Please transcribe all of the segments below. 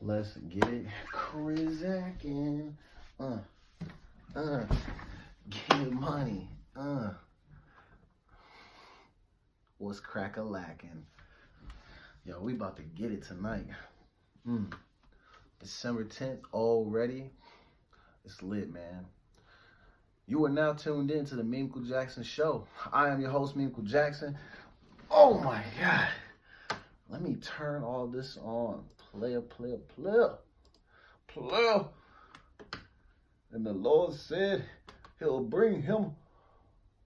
Let's get it crazy. Uh, get money. What's crack-a-lacking? Yo, we about to get it tonight. December 10th already. It's lit, man. You are now tuned in to the Michael Jackson Show. I am your host, Michael Jackson. Oh my God. Let me turn all this on. Player. And the Lord said he'll bring him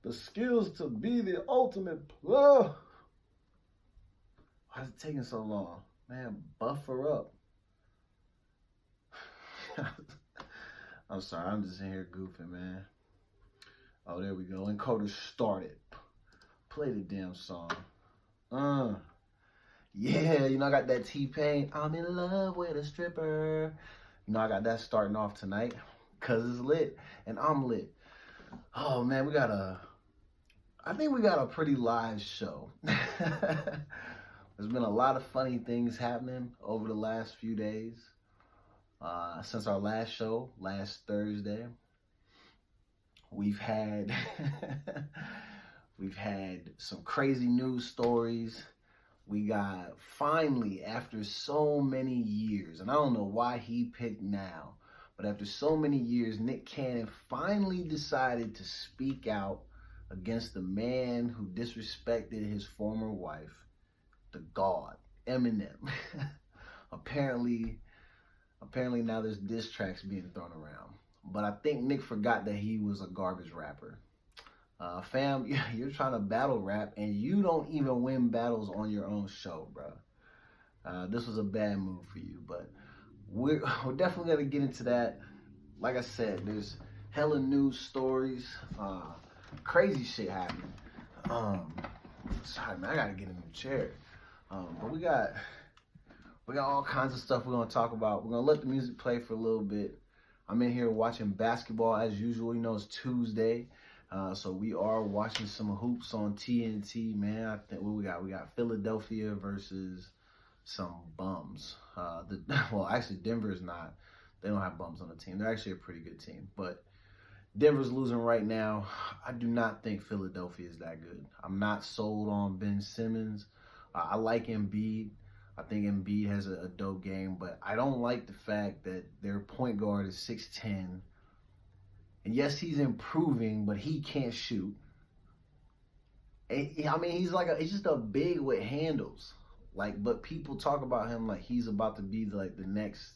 the skills to be the ultimate player. Why is it taking so long? Man, buffer up. I'm sorry, I'm just in here goofing, man. Oh, there we go. Encoder started. Play the damn song. Yeah, you know, I got that T-Pain. I'm in love with a stripper. You know, I got that starting off tonight because it's lit and I'm lit. Oh, man, I think we got a pretty live show. There's been a lot of funny things happening over the last few days. Since our last show, last Thursday, we've had some crazy news stories. We got, finally, after so many years, and I don't know why he picked now, but after so many years, Nick Cannon finally decided to speak out against the man who disrespected his former wife, the God, Eminem. Apparently now there's diss tracks being thrown around. But I think Nick forgot that he was a garbage rapper. Fam, you're trying to battle rap and you don't even win battles on your own show, bro. This was a bad move for you, but we're definitely going to get into that. Like I said, there's hella news stories, crazy shit happening. Sorry, man, I got to get in the chair. But we got all kinds of stuff we're going to talk about. We're going to let the music play for a little bit. I'm in here watching basketball as usual. You know, it's Tuesday. So we are watching some hoops on TNT, man. I think what we got Philadelphia versus some bums. Well, actually, Denver's not. They don't have bums on the team. They're actually a pretty good team. But Denver's losing right now. I do not think Philadelphia is that good. I'm not sold on Ben Simmons. I like Embiid. I think Embiid has a dope game, but I don't like the fact that their point guard is 6'10". And yes, he's improving, but he can't shoot. I mean, he's just a big with handles. But people talk about him like he's about to be like the next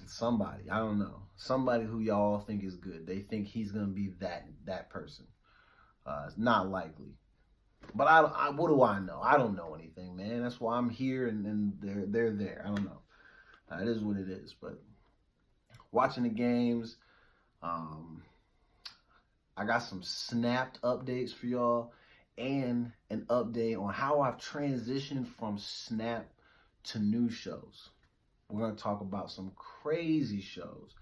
somebody. I don't know. Somebody who y'all think is good. They think he's gonna be that person. It's not likely. But I what do I know? I don't know anything, man. That's why I'm here and they're there. I don't know. It is what it is. But watching the games. I got some snapped updates for y'all and an update on how I've transitioned from Snap to new shows. We're going to talk about some crazy shows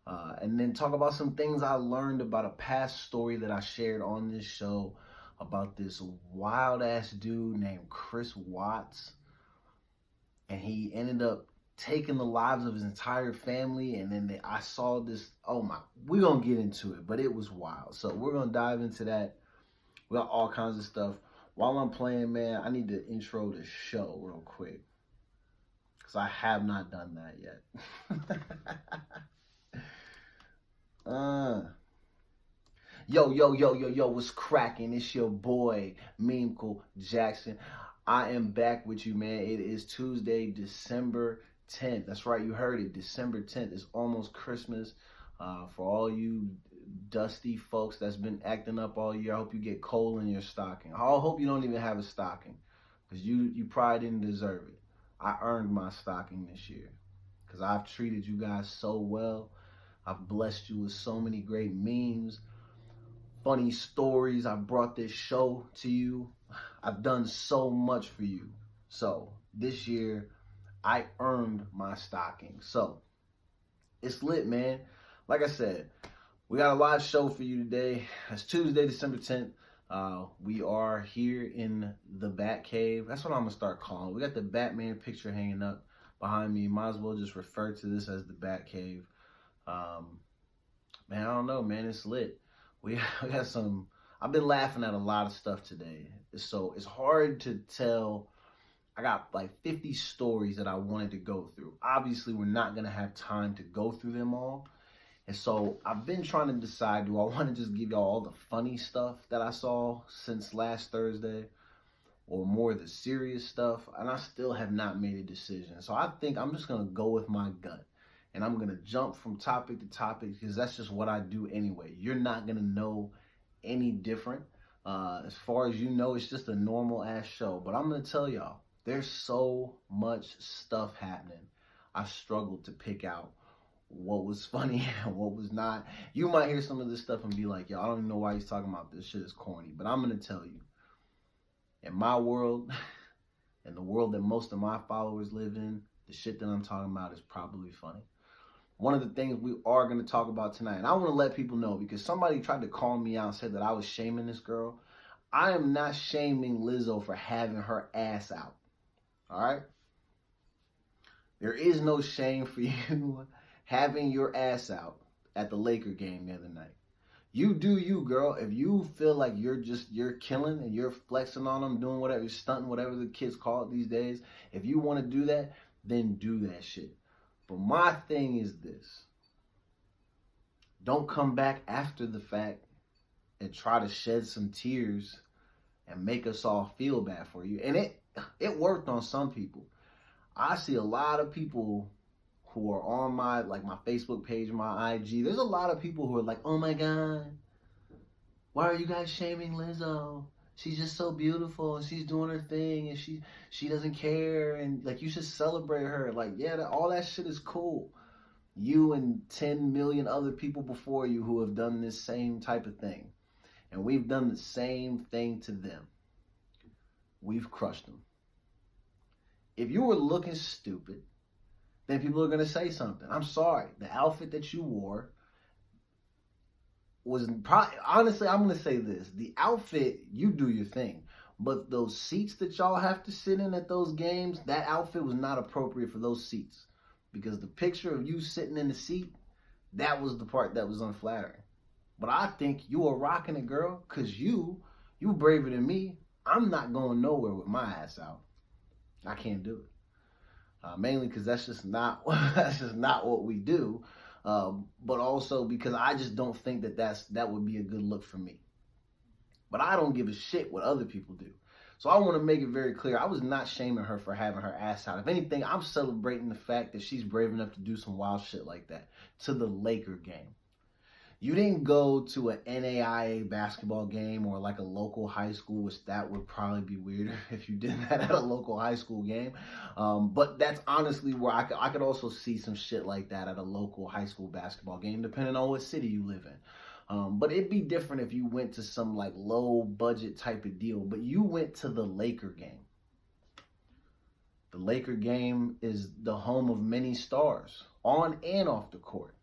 and then talk about some things I learned about a past story that I shared on this show about this wild ass dude named Chris Watts, and he ended up taking the lives of his entire family, and then I saw this. We're gonna get into it, but it was wild. So we're gonna dive into that. We got all kinds of stuff. While I'm playing, man, I need to intro the show real quick because I have not done that yet. Yo, what's cracking? It's your boy, Michael Jackson. I am back with you, man. It is Tuesday, December 10th. That's right, you heard it. December 10th is almost Christmas. For all you dusty folks that's been acting up all year, I hope you get coal in your stocking. I hope you don't even have a stocking because you probably didn't deserve it. I earned my stocking this year because I've treated you guys so well. I've blessed you with so many great memes, funny stories. I brought this show to you. I've done so much for you. So this year, I earned my stocking. So it's lit, man. Like I said, we got a live show for you today. It's Tuesday, December 10th. We are here in the Bat Cave. That's what I'm going to start calling. We got the Batman picture hanging up. behind me. Might as well just refer to this as the Bat Cave. Man, I don't know, man. It's lit. We got some. I've been laughing at a lot of stuff today, so it's hard to tell. I got like 50 stories that I wanted to go through. Obviously, we're not gonna have time to go through them all, and so I've been trying to decide: do I want to just give y'all all the funny stuff that I saw since last Thursday, or more of the serious stuff? And I still have not made a decision. So I think I'm just gonna go with my gut. And I'm going to jump from topic to topic because that's just what I do anyway. You're not going to know any different. As far as you know, it's just a normal ass show. But I'm going to tell y'all, there's so much stuff happening. I struggled to pick out what was funny and what was not. You might hear some of this stuff and be like, yo, I don't even know why he's talking about this. Shit is corny. But I'm going to tell you, in my world, in the world that most of my followers live in, the shit that I'm talking about is probably funny. One of the things we are going to talk about tonight, and I want to let people know because somebody tried to call me out and said that I was shaming this girl. I am not shaming Lizzo for having her ass out. All right? There is no shame for you having your ass out at the Laker game the other night. You do you, girl. If you feel like you're killing and you're flexing on them, doing whatever, stunting, whatever the kids call it these days, if you want to do that, then do that shit. But my thing is this. Don't come back after the fact and try to shed some tears and make us all feel bad for you. And it worked on some people. I see a lot of people who are on my Facebook page, my IG. There's a lot of people who are like, oh my God, why are you guys shaming Lizzo? She's just so beautiful and she's doing her thing and she doesn't care and like you should celebrate her. Like, yeah, all that shit is cool. You and 10 million other people before you who have done this same type of thing. And we've done the same thing to them. We've crushed them. If you were looking stupid, then people are going to say something. I'm sorry. The outfit that you wore was probably, honestly, I'm going to say this. The outfit, you do your thing. But those seats that y'all have to sit in at those games, that outfit was not appropriate for those seats. Because the picture of you sitting in the seat, that was the part that was unflattering. But I think you are rocking it, girl, because you braver than me. I'm not going nowhere with my ass out. I can't do it. Mainly because that's just not what we do. But also because I just don't think that would be a good look for me. But I don't give a shit what other people do. So I want to make it very clear. I was not shaming her for having her ass out. If anything, I'm celebrating the fact that she's brave enough to do some wild shit like that to the Laker game. You didn't go to an NAIA basketball game or like a local high school, which that would probably be weirder if you did that at a local high school game. But that's honestly where I could also see some shit like that at a local high school basketball game, depending on what city you live in. But it'd be different if you went to some like low budget type of deal. But you went to the Laker game. The Laker game is the home of many stars, on and off the court.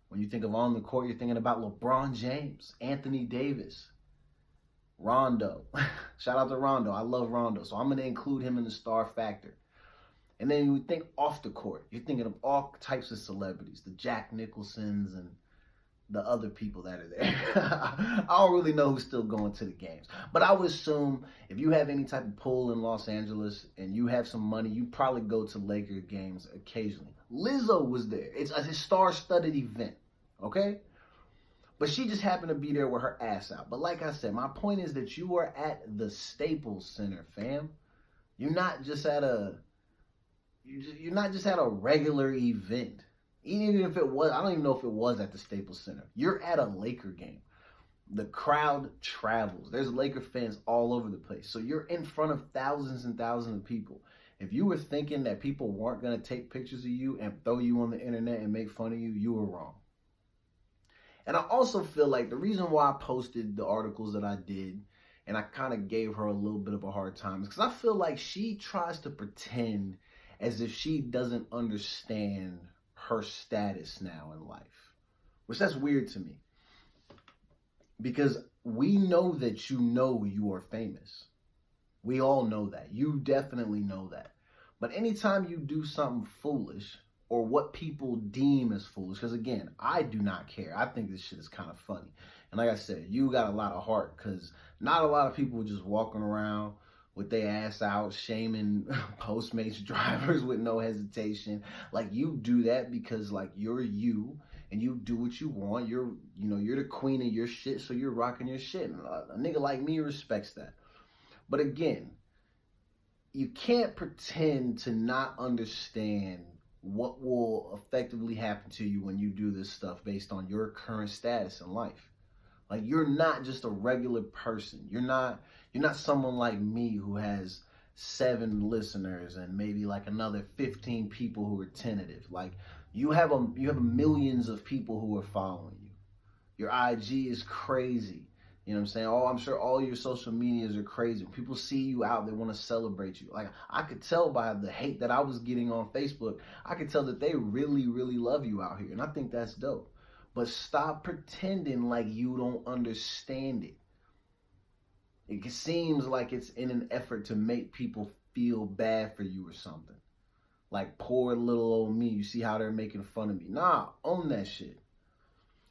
When you think of on the court, you're thinking about LeBron James, Anthony Davis, Rondo. Shout out to Rondo. I love Rondo. So I'm going to include him in the star factor. And then you think off the court. You're thinking of all types of celebrities, the Jack Nicholsons and the other people that are there. I don't really know who's still going to the games. But I would assume if you have any type of pull in Los Angeles and you have some money, you probably go to Laker games occasionally. Lizzo was there. It's a star-studded event, okay? But she just happened to be there with her ass out. But like I said, my point is that you are at the Staples Center, fam. You're not just at a regular event. Even if it was, I don't even know if it was at the Staples Center. You're at a Laker game. The crowd travels. There's Laker fans all over the place. So you're in front of thousands and thousands of people. If you were thinking that people weren't going to take pictures of you and throw you on the internet and make fun of you, you were wrong. And I also feel like the reason why I posted the articles that I did and I kind of gave her a little bit of a hard time is because I feel like she tries to pretend as if she doesn't understand her status now in life, which that's weird to me because we know that you are famous. We all know that. You definitely know that. But anytime you do something foolish, or what people deem as foolish, because again, I do not care. I think this shit is kind of funny. And like I said, you got a lot of heart, because not a lot of people just walking around with their ass out shaming Postmates drivers with no hesitation. Like, you do that because like you're you and you do what you want. You're the queen of your shit, so you're rocking your shit. And a nigga like me respects that. But again, you can't pretend to not understand what will effectively happen to you when you do this stuff based on your current status in life. Like, you're not just a regular person. You're not someone like me who has 7 listeners and maybe like another 15 people who are tentative. Like, you have millions of people who are following you. Your IG is crazy. You know what I'm saying? I'm sure all your social medias are crazy. When people see you out, they want to celebrate you. Like, I could tell by the hate that I was getting on Facebook, I could tell that they really, really love you out here. And I think that's dope. But stop pretending like you don't understand it. It seems like it's in an effort to make people feel bad for you or something. Like, poor little old me. You see how they're making fun of me. Nah, own that shit.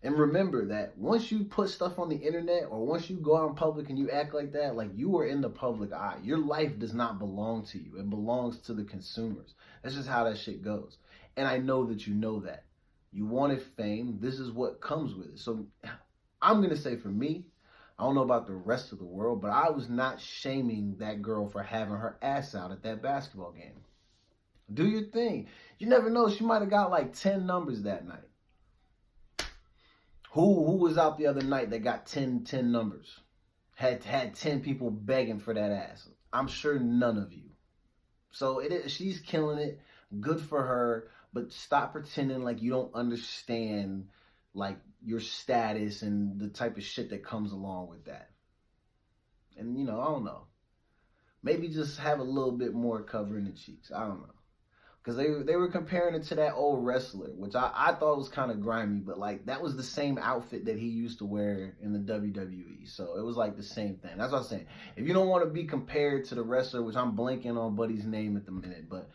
And remember that once you put stuff on the internet, or once you go out in public and you act like that, like, you are in the public eye. Your life does not belong to you. It belongs to the consumers. That's just how that shit goes. And I know that you know that. You wanted fame. This is what comes with it. So I'm going to say, for me, I don't know about the rest of the world, but I was not shaming that girl for having her ass out at that basketball game. Do your thing. You never know. She might have got like 10 numbers that night. Who was out the other night that got 10 numbers? Had 10 people begging for that ass. I'm sure none of you. So she's killing it. Good for her. But stop pretending like you don't understand like your status and the type of shit that comes along with that. And I don't know. Maybe just have a little bit more cover in the cheeks. I don't know. Because they were comparing it to that old wrestler, which I thought was kind of grimy, but like, that was the same outfit that he used to wear in the WWE. So it was like the same thing. That's what I'm saying. If you don't want to be compared to the wrestler, which I'm blanking on Buddy's name at the minute, but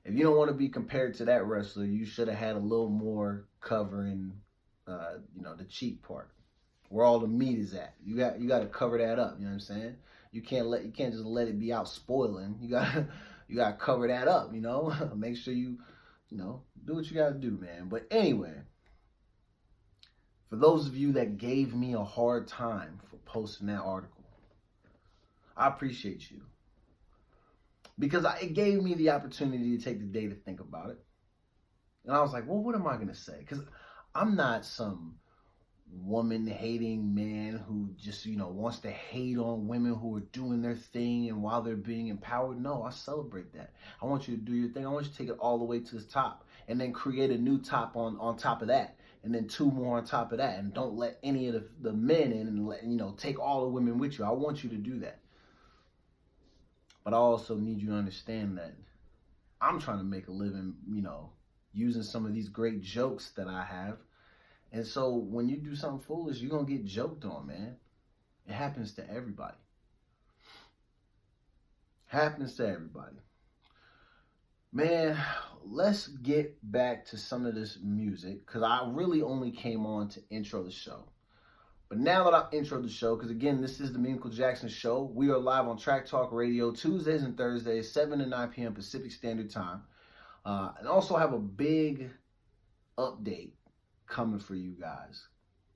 if you don't want to be compared to that wrestler, you should have had a little more covering, the cheek part, where all the meat is at. You got to cover that up. You know what I'm saying? You can't just let it be out spoiling. You got to cover that up, Make sure you do what you got to do, man. But anyway, for those of you that gave me a hard time for posting that article, I appreciate you. Because it gave me the opportunity to take the day to think about it. And I was like, well, what am I going to say? Because I'm not some woman-hating man who just, wants to hate on women who are doing their thing and while they're being empowered. No, I celebrate that. I want you to do your thing. I want you to take it all the way to the top and then create a new top on top of that, and then 2 more on top of that, and don't let any of the men in and take all the women with you. I want you to do that. But I also need you to understand that I'm trying to make a living, using some of these great jokes that I have. And so when you do something foolish, you're going to get joked on, man. It happens to everybody. Happens to everybody. Man, let's get back to some of this music, because I really only came on to intro the show. But now that I've introed the show, because again, this is the Michael Jackson Show. We are live on Track Talk Radio Tuesdays and Thursdays, 7 to 9 p.m. Pacific Standard Time. And also have a big update coming for you guys.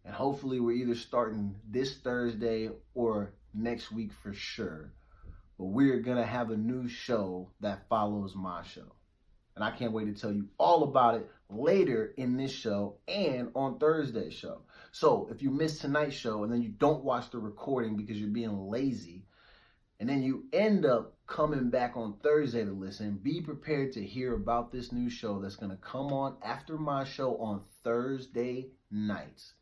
And hopefully we're either starting this Thursday or next week for sure. But we're going to have a new show that follows my show. And I can't wait to tell you all about it later in this show and on Thursday's show. So if you miss tonight's show and then you don't watch the recording because you're being lazy, and then you end up coming back on Thursday to listen, be prepared to hear about this new show that's going to come on after my show on Thursday nights.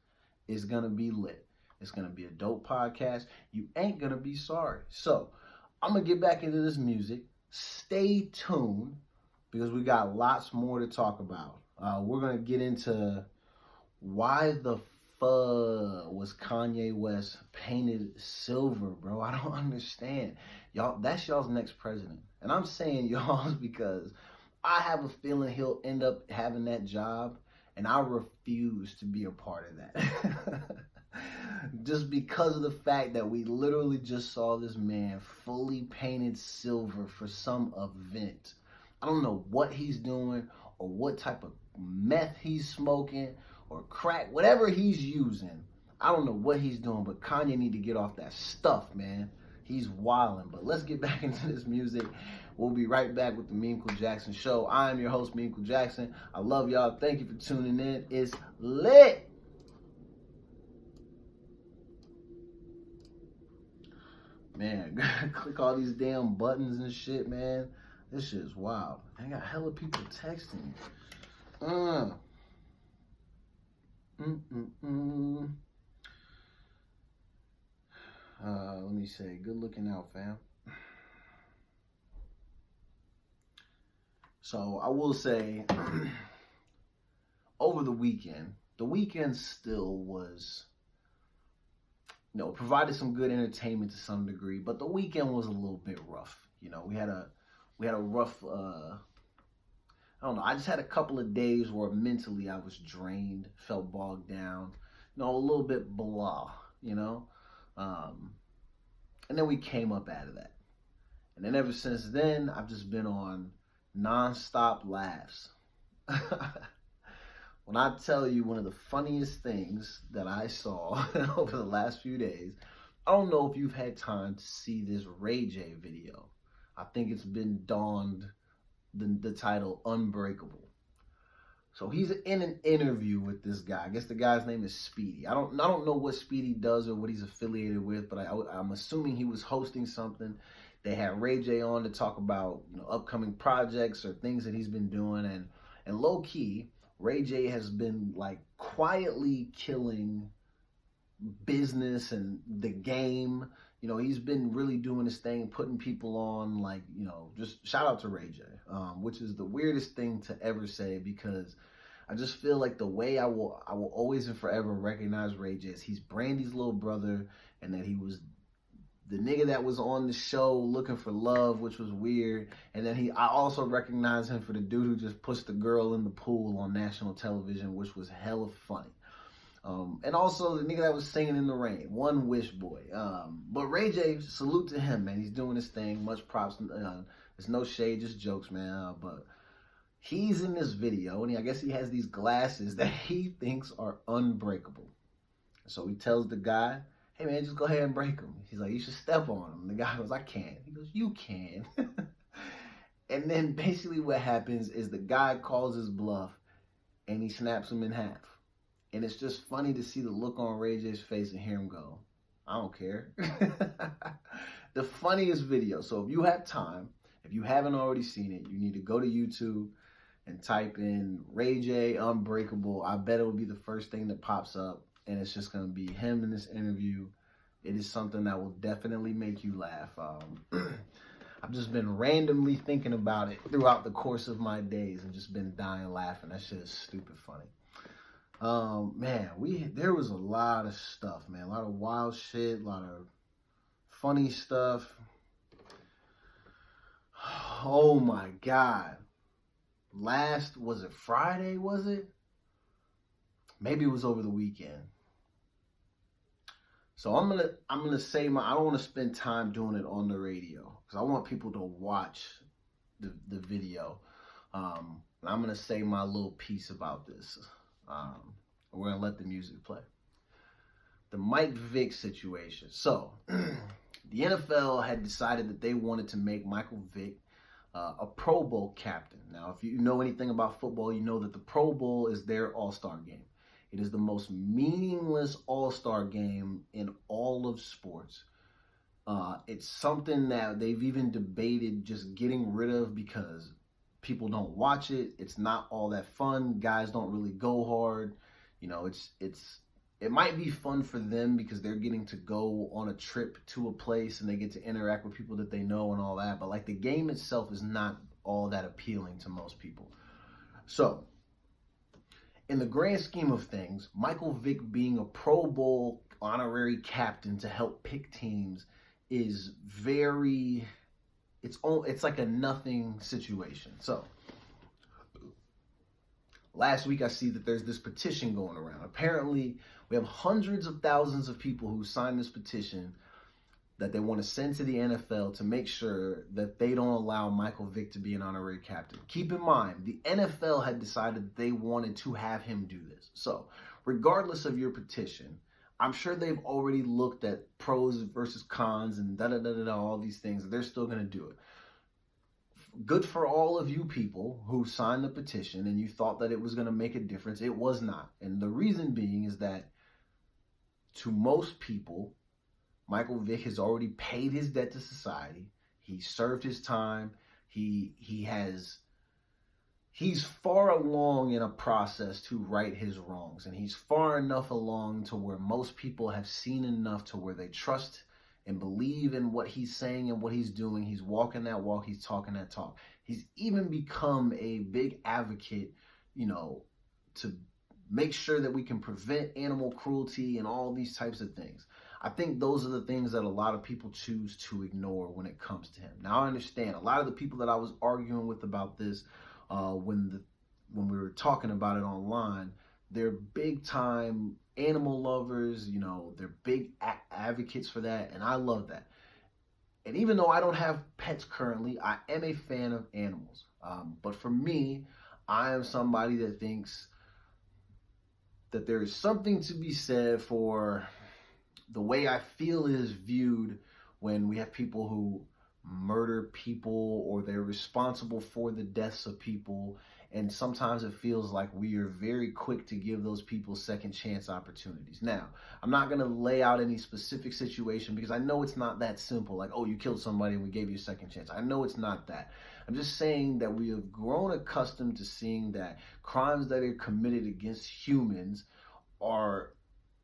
It's going to be lit. It's going to be a dope podcast. You ain't going to be sorry. So I'm going to get back into this music. Stay tuned, because we got lots more to talk about. We're going to get into why the fuck was Kanye West painted silver, bro. I don't understand. Y'all, that's y'all's next president. And I'm saying y'all's because I have a feeling he'll end up having that job, and I refuse to be a part of that. Just because of the fact that we literally just saw this man fully painted silver for some event. I don't know what he's doing or what type of meth he's smoking or crack, whatever he's using. I don't know what he's doing, but Kanye need to get off that stuff, man. He's wilding. But let's get back into this music. We'll be right back with the Michael Jackson Show. I am your host, Michael Jackson. I love y'all. Thank you for tuning in. It's lit. Man, click all these damn buttons and shit, man. This shit is wild. I got hella people texting. Let me say, good looking out, fam. So I will say, over the weekend still was, provided some good entertainment to some degree, but the weekend was a little bit rough. We had a rough, I don't know, I just had a couple of days where mentally I was drained, felt bogged down, a little bit blah, and then we came up out of that. And then ever since then, I've just been on nonstop laughs. When I tell you one of the funniest things that I saw over the last few days, I don't know if you've had time to see this Ray J video. I think it's been donned the title Unbreakable. So he's in an interview with this guy. I guess the guy's name is Speedy. I don't know what Speedy does or what he's affiliated with, but I'm assuming he was hosting something. They had Ray J on to talk about upcoming projects or things that he's been doing, and low key, Ray J has been like quietly killing business and the game. He's been really doing his thing, putting people on, like, just shout out to Ray J, which is the weirdest thing to ever say, because I just feel like the way I will always and forever recognize Ray J is he's Brandy's little brother, and that he was the nigga that was on the show looking for love, which was weird. And then I also recognize him for the dude who just pushed the girl in the pool on national television, which was hella funny. And also the nigga that was singing in the rain, One Wish Boy. But Ray J, salute to him, man. He's doing his thing. Much props. There's no shade, just jokes, man. But he's in this video, and I guess he has these glasses that he thinks are unbreakable. So he tells the guy, hey, man, just go ahead and break them. He's like, you should step on them. The guy goes, I can't. He goes, you can. And then basically what happens is the guy calls his bluff, and he snaps him in half. And it's just funny to see the look on Ray J's face and hear him go, I don't care. The funniest video. So if you have time, if you haven't already seen it, you need to go to YouTube and type in Ray J Unbreakable. I bet it will be the first thing that pops up. And it's just going to be him in this interview. It is something that will definitely make you laugh. I've just been randomly thinking about it throughout the course of my days and just been dying laughing. That shit is stupid funny. Man, there was a lot of stuff, man. A lot of wild shit, a lot of funny stuff. Oh my God. Was it Friday, was it? Maybe it was over the weekend. So I'm gonna say I don't want to spend time doing it on the radio because I want people to watch the video. And I'm gonna say my little piece about this. We're gonna let the music play. The Mike Vick situation. So the NFL had decided that they wanted to make Michael Vick a Pro Bowl captain. Now, if you know anything about football, you know that the Pro Bowl is their all-star game. It is the most meaningless all-star game in all of sports. It's something that they've even debated just getting rid of because people don't watch it. It's not all that fun. Guys don't really go hard. It might be fun for them because they're getting to go on a trip to a place and they get to interact with people that they know and all that. But like the game itself is not all that appealing to most people. So in the grand scheme of things, Michael Vick being a Pro Bowl honorary captain to help pick teams is it's like a nothing situation. So last week I see that there's this petition going around. Apparently, we have hundreds of thousands of people who signed this petition that they want to send to the NFL to make sure that they don't allow Michael Vick to be an honorary captain. Keep in mind, the NFL had decided that they wanted to have him do this. So, regardless of your petition, I'm sure they've already looked at pros versus cons and all these things. They're still going to do it. Good for all of you people who signed the petition and you thought that it was going to make a difference. It was not. And the reason being is that to most people, Michael Vick has already paid his debt to society. He served his time. He's far along in a process to right his wrongs. And he's far enough along to where most people have seen enough to where they trust and believe in what he's saying and what he's doing. He's walking that walk. He's talking that talk. He's even become a big advocate, to make sure that we can prevent animal cruelty and all these types of things. I think those are the things that a lot of people choose to ignore when it comes to him. Now, I understand a lot of the people that I was arguing with about this when we were talking about it online, they're big time animal lovers, they're big advocates for that, and I love that. And even though I don't have pets currently, I am a fan of animals. But for me, I am somebody that thinks that there is something to be said for the way I feel it is viewed when we have people who murder people or they're responsible for the deaths of people. And sometimes it feels like we are very quick to give those people second chance opportunities. Now, I'm not going to lay out any specific situation because I know it's not that simple. Like, oh, you killed somebody and we gave you a second chance. I know it's not that. I'm just saying that we have grown accustomed to seeing that crimes that are committed against humans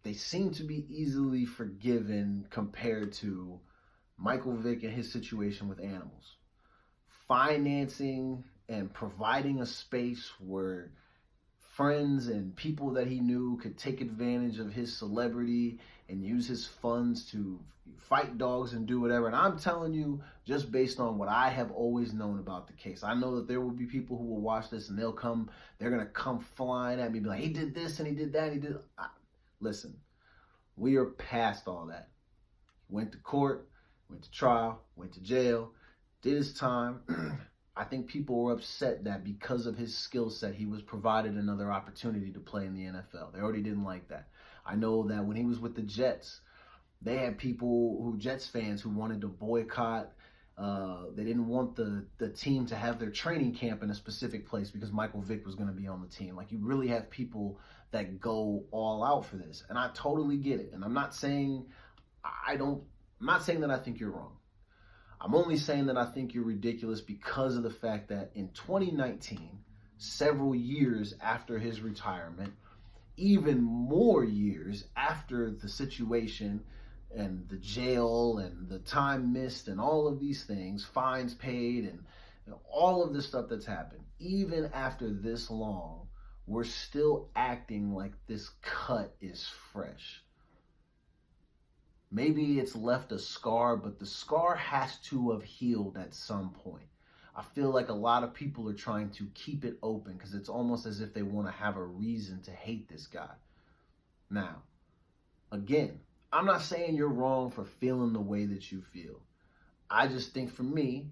they seem to be easily forgiven compared to Michael Vick and his situation with animals. Financing and providing a space where friends and people that he knew could take advantage of his celebrity and use his funds to fight dogs and do whatever. And I'm telling you, just based on what I have always known about the case, I know that there will be people who will watch this and they're going to come flying at me, be like, he did this and he did that and he did. Listen, we are past all that. Went to court, went to trial, went to jail, did his time. I think people were upset that because of his skill set, he was provided another opportunity to play in the NFL. They already didn't like that. I know that when he was with the Jets, they had Jets fans who wanted to boycott. They didn't want the team to have their training camp in a specific place because Michael Vick was going to be on the team. Like, you really have people that go all out for this. And I totally get it. And I'm not saying that I think you're wrong. I'm only saying that I think you're ridiculous because of the fact that in 2019, several years after his retirement, even more years after the situation and the jail and the time missed and all of these things, fines paid and all of this stuff that's happened, even after this long, we're still acting like this cut is fresh. Maybe it's left a scar, but the scar has to have healed at some point. I feel like a lot of people are trying to keep it open because it's almost as if they want to have a reason to hate this guy. Now, again, I'm not saying you're wrong for feeling the way that you feel. I just think for me,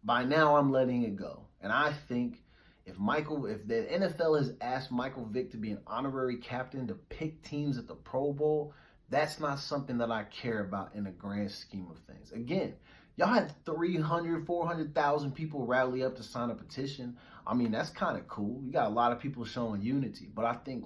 by now I'm letting it go. And I think if the NFL has asked Michael Vick to be an honorary captain to pick teams at the Pro Bowl, that's not something that I care about in the grand scheme of things. Again, y'all had 300, 400,000 people rally up to sign a petition. I mean, that's kind of cool. You got a lot of people showing unity. But I think,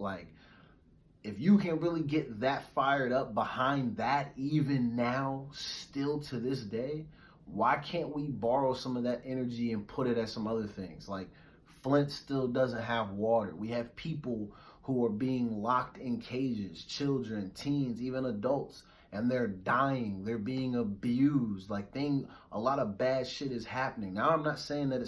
if you can really get that fired up behind that, even now, still to this day, why can't we borrow some of that energy and put it at some other things? Like, Flint still doesn't have water. We have people who are being locked in cages, children, teens, even adults, and they're dying, they're being abused. A lot of bad shit is happening. Now, I'm not saying that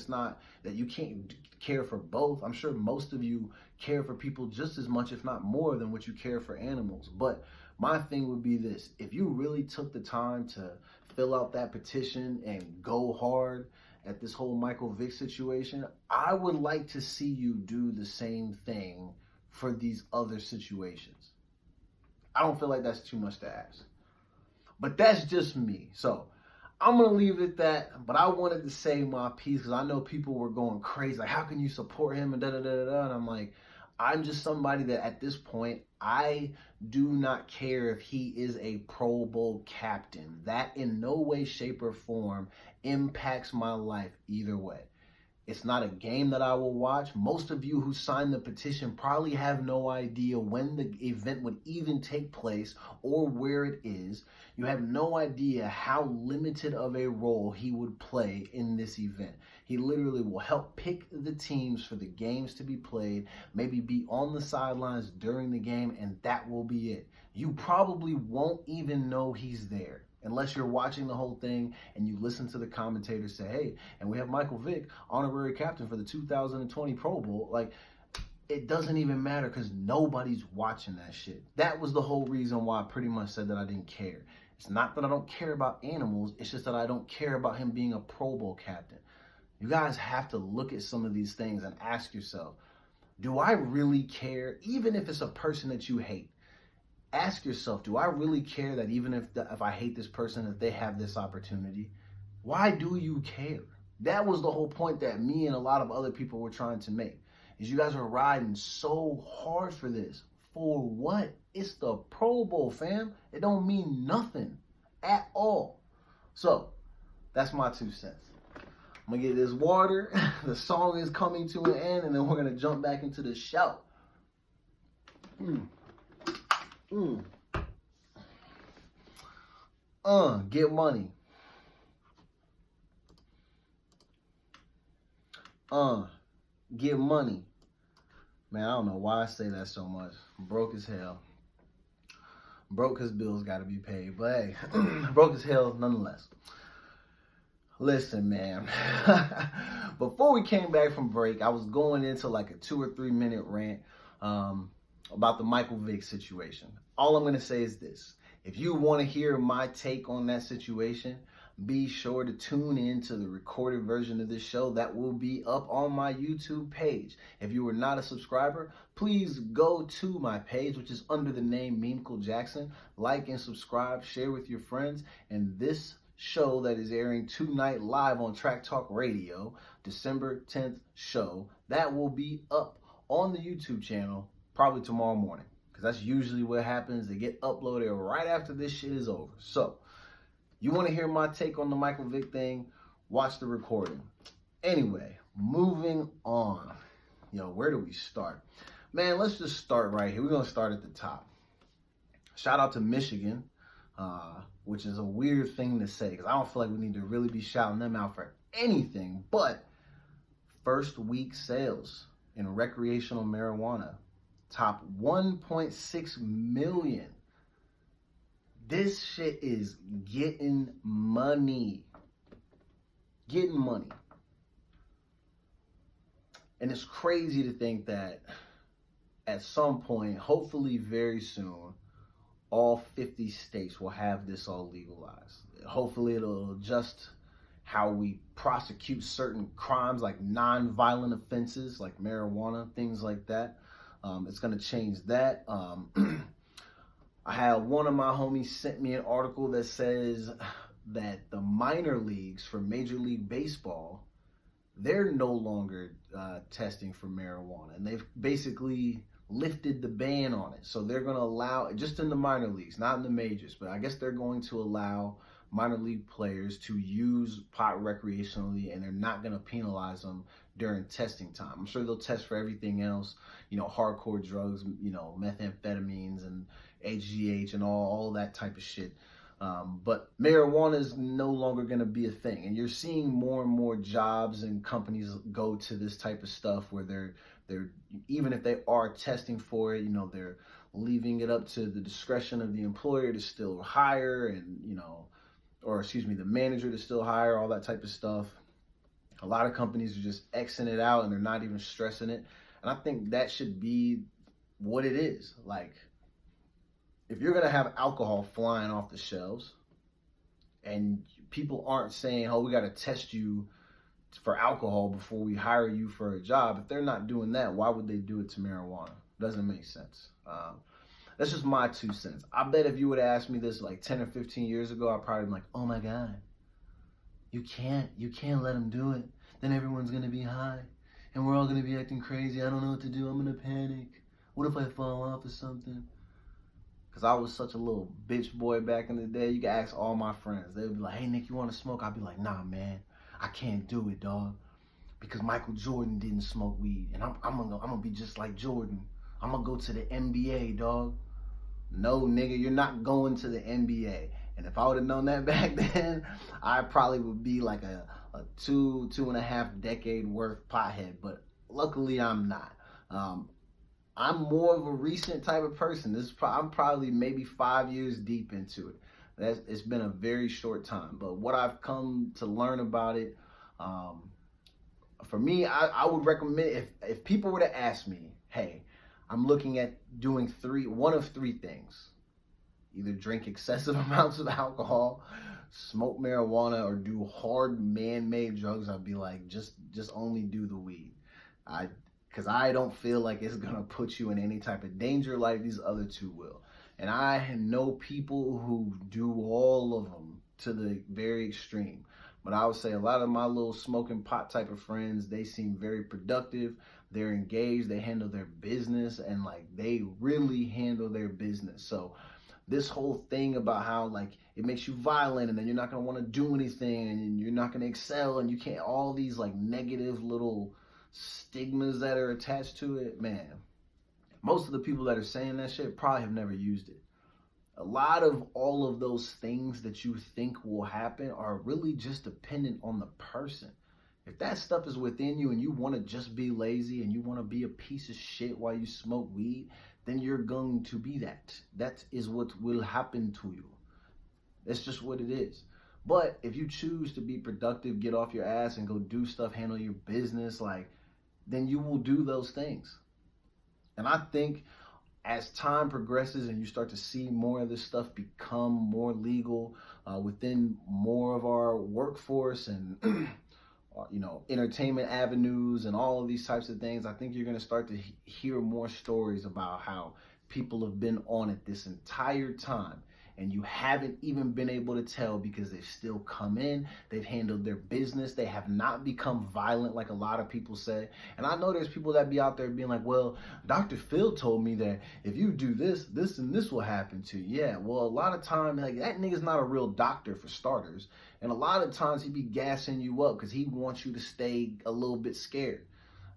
that you can't care for both. I'm sure most of you care for people just as much, if not more, than what you care for animals. But My thing would be this: if you really took the time to fill out that petition and go hard at this whole Michael Vick situation, I would like to see you do the same thing for these other situations. I don't feel like that's too much to ask. But that's just me. So I'm going to leave it at that. But I wanted to say my piece because I know people were going crazy. Like, how can you support him? And da-da-da-da-da. And I'm like, I'm just somebody that at this point, I do not care if he is a Pro Bowl captain. That in no way, shape, or form impacts my life either way. It's not a game that I will watch. Most of you who signed the petition probably have no idea when the event would even take place or where it is. You have no idea how limited of a role he would play in this event. He literally will help pick the teams for the games to be played, maybe be on the sidelines during the game, and that will be it. You probably won't even know he's there unless you're watching the whole thing and you listen to the commentators say, hey, and we have Michael Vick, honorary captain for the 2020 Pro Bowl. Like, it doesn't even matter because nobody's watching that shit. That was the whole reason why I pretty much said that I didn't care. It's not that I don't care about animals. It's just that I don't care about him being a Pro Bowl captain. You guys have to look at some of these things and ask yourself, do I really care? Even if it's a person that you hate, ask yourself, do I really care that even if I hate this person, that they have this opportunity? Why do you care? That was the whole point that me and a lot of other people were trying to make, is you guys are riding so hard for this. For what? It's the Pro Bowl, fam. It don't mean nothing at all. So, that's my 2 cents. I'm going to get this water. The song is coming to an end, and then we're going to jump back into the show. Get money. Get money. Man, I don't know why I say that so much. I'm broke as hell. Broke because bills got to be paid. But hey, broke as hell nonetheless. Listen, man. Before we came back from break, I was going into like a 2 or 3 minute rant about the Michael Vick situation. All I'm going to say is this. If you want to hear my take on that situation, be sure to tune in to the recorded version of this show that will be up on my YouTube page. If you are not a subscriber, please go to my page, which is under the name Michael Jackson. Like and subscribe, share with your friends. And this show that is airing tonight live on Track Talk Radio, December 10th show, that will be up on the YouTube channel probably tomorrow morning, because that's usually what happens. They get uploaded right after this shit is over. So, you want to hear my take on the Michael Vick thing? Watch the recording. Anyway, moving on. Where do we start? Man, let's just start right here. We're going to start at the top. Shout out to Michigan, which is a weird thing to say because I don't feel like we need to really be shouting them out for anything. But first week sales in recreational marijuana top 1.6 million. This shit is getting money. Getting money. And it's crazy to think that at some point, hopefully very soon, all 50 states will have this all legalized. Hopefully it'll adjust how we prosecute certain crimes like non-violent offenses like marijuana, things like that. It's going to change that. I had one of my homies sent me an article that says that the minor leagues for Major League Baseball, they're no longer testing for marijuana. And they've basically lifted the ban on it. So they're going to allow, just in the minor leagues, not in the majors, but I guess they're going to allow minor league players to use pot recreationally, and they're not going to penalize them during testing time. I'm sure they'll test for everything else, hardcore drugs, methamphetamines and HGH and all that type of shit. But marijuana is no longer going to be a thing. And you're seeing more and more jobs and companies go to this type of stuff where they're even if they are testing for it, they're leaving it up to the discretion of the employer to still hire and, the manager to still hire, all that type of stuff. A lot of companies are just Xing it out and they're not even stressing it. And I think that should be what it is. Like, if you're going to have alcohol flying off the shelves and people aren't saying, oh, we got to test you for alcohol before we hire you for a job, if they're not doing that, why would they do it to marijuana? Doesn't make sense. That's just my 2 cents. I bet if you would have asked me this like 10 or 15 years ago, I'd probably be like, oh my God, you can't let them do it. Then everyone's going to be high and we're all going to be acting crazy. I don't know what to do. I'm going to panic. What if I fall off or something? Because I was such a little bitch boy back in the day. You can ask all my friends. They'd be like, hey, Nick, you want to smoke? I'd be like, nah, man, I can't do it, dog. Because Michael Jordan didn't smoke weed. And I'm gonna be just like Jordan. I'm going to go to the NBA, dog. No, nigga, you're not going to the NBA. And if I would have known that back then, I probably would be like a 2.5 decade worth pothead. But luckily, I'm not. I'm more of a recent type of person. I'm probably maybe 5 years deep into it. It's been a very short time. But what I've come to learn about it, for me, I would recommend, if people were to ask me, hey, I'm looking at doing one of three things. Either drink excessive amounts of alcohol, smoke marijuana, or do hard man-made drugs, I'd be like, just only do the weed. Because I don't feel like it's going to put you in any type of danger like these other two will. And I know people who do all of them to the very extreme. But I would say a lot of my little smoking pot type of friends, they seem very productive. They're engaged. They handle their business, and like they really handle their business. So this whole thing about how like it makes you violent and then you're not going to want to do anything and you're not going to excel and you can't, all these like negative little stigmas that are attached to it, man, most of the people that are saying that shit probably have never used it. A lot of all of those things that you think will happen are really just dependent on the person. If that stuff is within you and you want to just be lazy and you want to be a piece of shit while you smoke weed, then you're going to be that. That is what will happen to you. That's just what it is. But if you choose to be productive, get off your ass and go do stuff, handle your business, like, then you will do those things. And I think as time progresses and you start to see more of this stuff become more legal within more of our workforce and entertainment avenues and all of these types of things, I think you're going to start to hear more stories about how people have been on it this entire time. And you haven't even been able to tell because they've still come in, they've handled their business, they have not become violent like a lot of people say. And I know there's people that be out there being like, well, Dr. Phil told me that if you do this, this and this will happen to you. Yeah, well, a lot of times, like, that nigga's not a real doctor for starters. And a lot of times he be gassing you up because he wants you to stay a little bit scared.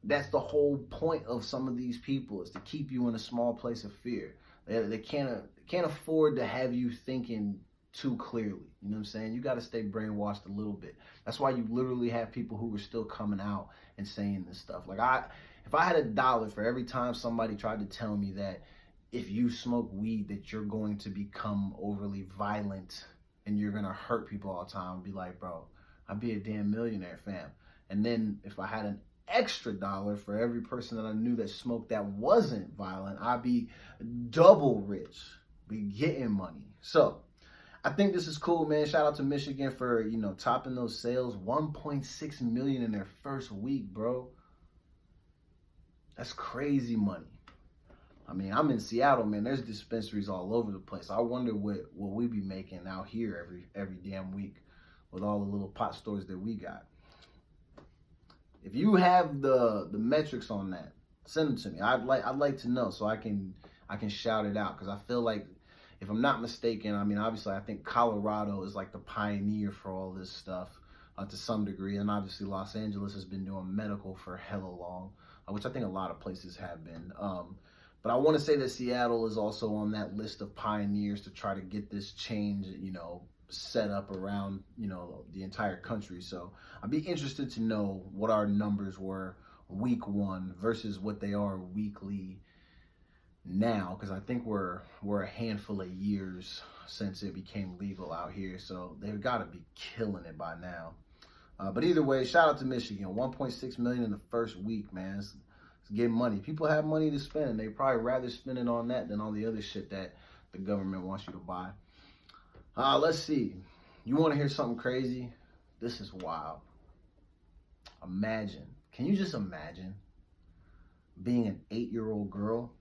That's the whole point of some of these people, is to keep you in a small place of fear. They can't afford to have you thinking too clearly. You know what I'm saying? You got to stay brainwashed a little bit. That's why you literally have people who are still coming out and saying this stuff. Like, if I had $1 for every time somebody tried to tell me that if you smoke weed that you're going to become overly violent and you're going to hurt people all the time, I'd be like, bro, I'd be a damn millionaire, fam. And then if I had an extra $1 for every person that I knew that smoked that wasn't violent, I'd be double rich, be getting money. So I think this is cool, man. Shout out to Michigan for, topping those sales. 1.6 million in their first week, bro. That's crazy money. I mean, I'm in Seattle, man. There's dispensaries all over the place. I wonder what we be making out here every damn week with all the little pot stores that we got. If you have the metrics on that, send them to me. I'd like to know so I can shout it out, because I feel like, if I'm not mistaken, I mean, obviously I think Colorado is like the pioneer for all this stuff to some degree, and obviously Los Angeles has been doing medical for hella long, which I think a lot of places have been. But I want to say that Seattle is also on that list of pioneers to try to get this change, set up around, the entire country. So I'd be interested to know what our numbers were week 1 versus what they are weekly now, because I think we're a handful of years since it became legal out here. So they've got to be killing it by now. But either way, shout out to Michigan. 1.6 million in the first week, man. It's getting money. People have money to spend, and they probably rather spend it on that than on the other shit that the government wants you to buy. Let's see. You want to hear something crazy? This is wild. Imagine. Can you just imagine being an 8-year-old girl?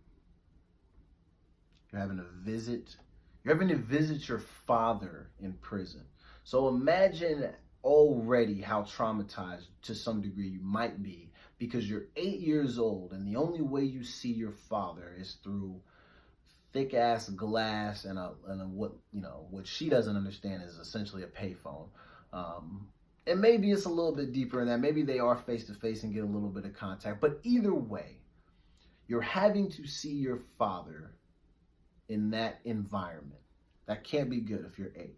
You're having to visit your father in prison. So imagine already how traumatized to some degree you might be because you're 8 years old and the only way you see your father is through thick ass glass and what she doesn't understand is essentially a payphone. And maybe it's a little bit deeper in that. Maybe they are face to face and get a little bit of contact. But either way, you're having to see your father in that environment. That can't be good if you're 8.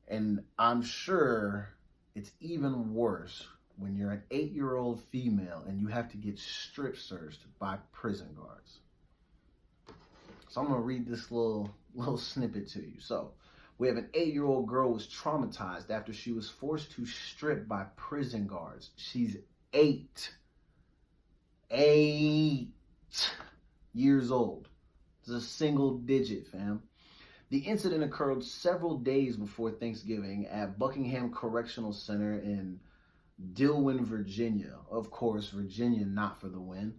And I'm sure it's even worse when you're an 8-year-old female and you have to get strip searched by prison guards. So I'm going to read this little snippet to you. So we have an 8-year-old girl was traumatized after she was forced to strip by prison guards. She's 8 years old. It's a single digit, fam. The incident occurred several days before Thanksgiving at Buckingham Correctional Center in Dillwyn, Virginia. Of course, Virginia not for the win.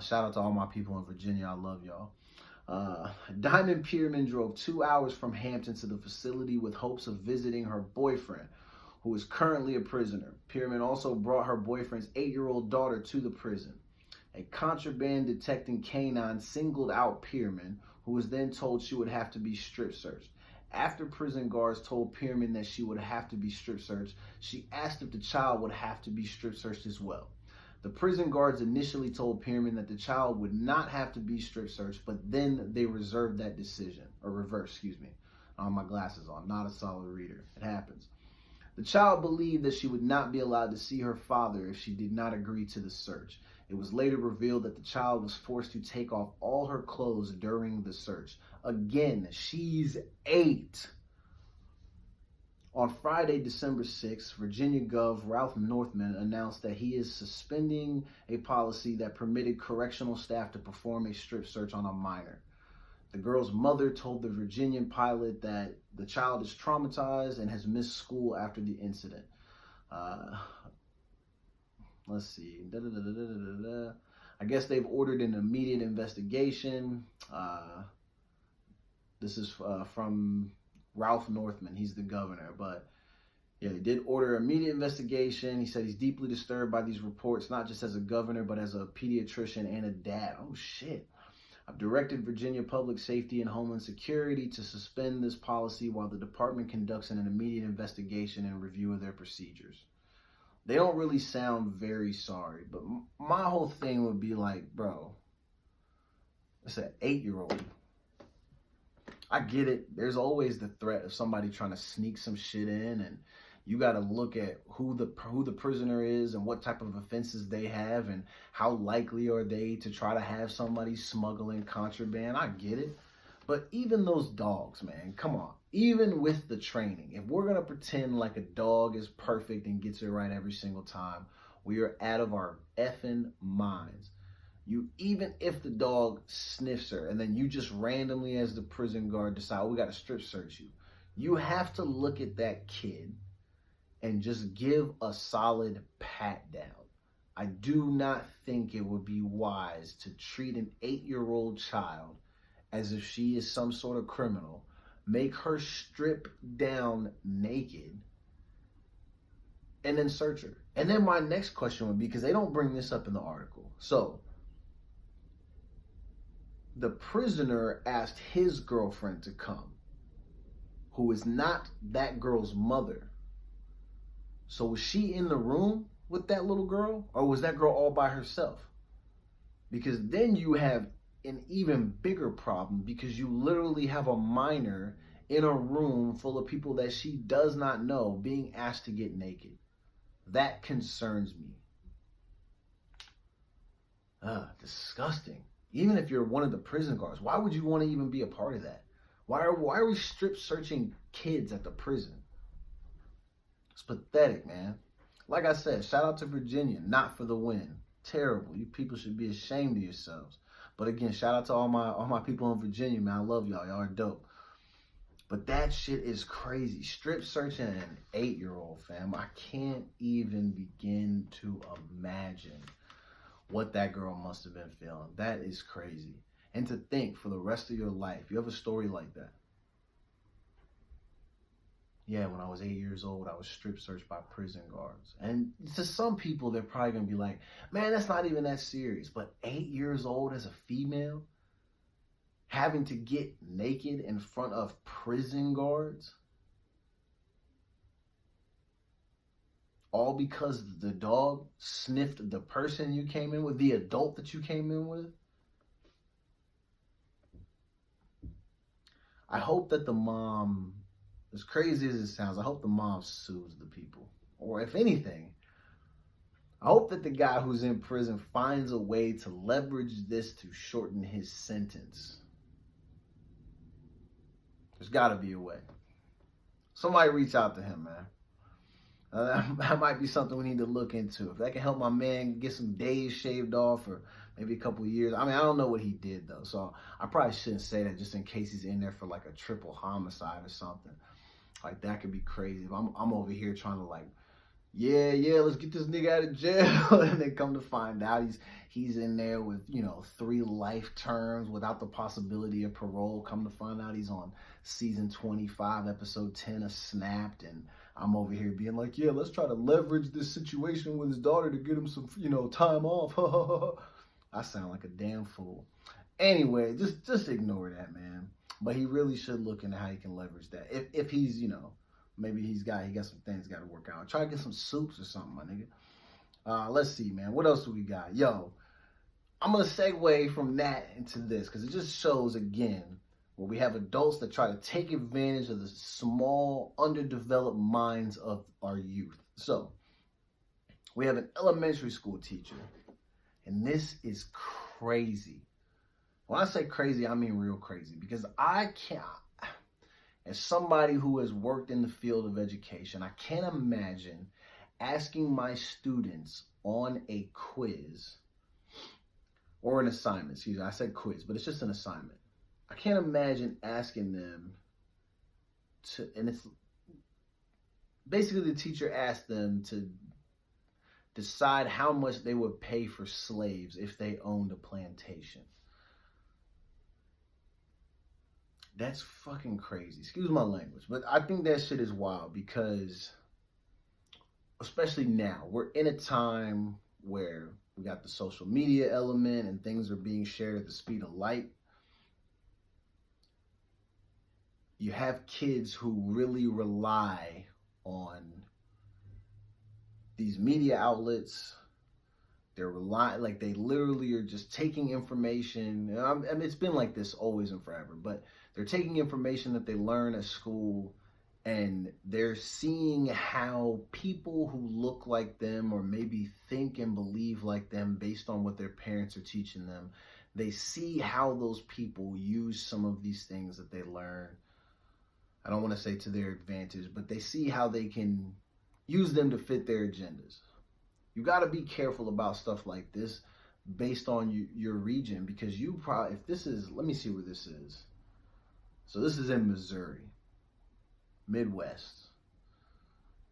Shout out to all my people in Virginia. I love y'all. Diamond Pierman drove 2 hours from Hampton to the facility with hopes of visiting her boyfriend, who is currently a prisoner. Pierman also brought her boyfriend's 8-year-old daughter to the prison. A contraband detecting canine singled out Pierman, who was then told she would have to be strip searched. After prison guards told Pierman that she would have to be strip searched, she asked if the child would have to be strip searched as well. The prison guards initially told Pierman that the child would not have to be strip searched, but then they reversed that decision. My glasses on, not a solid reader. It happens. The child believed that she would not be allowed to see her father if she did not agree to the search. It was later revealed that the child was forced to take off all her clothes during the search. Again, she's 8. On Friday, December 6th, Virginia Gov. Ralph Northman announced that he is suspending a policy that permitted correctional staff to perform a strip search on a minor. The girl's mother told the Virginian Pilot that the child is traumatized and has missed school after the incident. Let's see. I guess they've ordered an immediate investigation. This is from Ralph Northman. He's the governor. But yeah, they did order immediate investigation. He said he's deeply disturbed by these reports, not just as a governor, but as a pediatrician and a dad. Oh, shit. I've directed Virginia Public Safety and Homeland Security to suspend this policy while the department conducts an immediate investigation and review of their procedures. They don't really sound very sorry, but my whole thing would be like, bro, it's an 8-year-old. I get it. There's always the threat of somebody trying to sneak some shit in, and you got to look at who the prisoner is and what type of offenses they have and how likely are they to try to have somebody smuggling contraband. I get it. But even those dogs, man, come on. Even with the training, if we're going to pretend like a dog is perfect and gets it right every single time, we are out of our effing minds. Even if the dog sniffs her and then you just randomly as the prison guard decide, oh, we got to strip search you. You have to look at that kid and just give a solid pat down. I do not think it would be wise to treat an 8-year-old child as if she is some sort of criminal, make her strip down naked, and then search her. And then my next question would be, because they don't bring this up in the article. So, the prisoner asked his girlfriend to come, who is not that girl's mother. So was she in the room with that little girl, or was that girl all by herself? Because then you have an even bigger problem, because you literally have a minor in a room full of people that she does not know being asked to get naked. That concerns me. Disgusting. Even if you're one of the prison guards, why would you want to even be a part of that? Why are we strip searching kids at the prison? It's pathetic, man. Like I said, shout out to Virginia, not for the win. Terrible. You people should be ashamed of yourselves. But again, shout out to all my people in Virginia, man. I love y'all. Y'all are dope. But that shit is crazy. Strip searching an 8-year-old, fam. I can't even begin to imagine what that girl must have been feeling. That is crazy. And to think for the rest of your life, you have a story like that. Yeah, when I was 8 years old, I was strip searched by prison guards. And to some people, they're probably going to be like, man, that's not even that serious. But 8 years old as a female, having to get naked in front of prison guards, all because the dog sniffed the person you came in with, the adult that you came in with. I hope that the mom, as crazy as it sounds, I hope the mom sues the people. Or if anything, I hope that the guy who's in prison finds a way to leverage this to shorten his sentence. There's got to be a way. Somebody reach out to him, man. That might be something we need to look into. If that can help my man get some days shaved off or maybe a couple of years. I mean, I don't know what he did, though. So I probably shouldn't say that just in case he's in there for like a triple homicide or something. Like, that could be crazy. If I'm over here trying to like, yeah, let's get this nigga out of jail. And then come to find out he's in there with, 3 life terms without the possibility of parole. Come to find out he's on season 25, episode 10 of Snapped. And I'm over here being like, yeah, let's try to leverage this situation with his daughter to get him some, time off. I sound like a damn fool. Anyway, just ignore that, man. But he really should look into how he can leverage that. If he's, maybe he got some things got to work out. Try to get some soups or something, my nigga. Let's see, man. What else do we got? Yo, I'm going to segue from that into this because it just shows, again, where we have adults that try to take advantage of the small, underdeveloped minds of our youth. So, we have an elementary school teacher, and this is crazy. When I say crazy, I mean real crazy, because I can't, as somebody who has worked in the field of education, I can't imagine asking my students on a quiz or an assignment. Excuse me, I said quiz, but it's just an assignment. I can't imagine asking them to, and it's basically the teacher asked them to decide how much they would pay for slaves if they owned a plantation. That's fucking crazy. Excuse my language, but I think that shit is wild because, especially now, we're in a time where we got the social media element and things are being shared at the speed of light. You have kids who really rely on these media outlets. They're relying, like they literally are just taking information. I mean, it's been like this always and forever, but they're taking information that they learn at school and they're seeing how people who look like them or maybe think and believe like them based on what their parents are teaching them, they see how those people use some of these things that they learn. I don't want to say to their advantage, but they see how they can use them to fit their agendas. You got to be careful about stuff like this based on your region, because you probably, if this is, let me see where this is. So this is in Missouri, Midwest,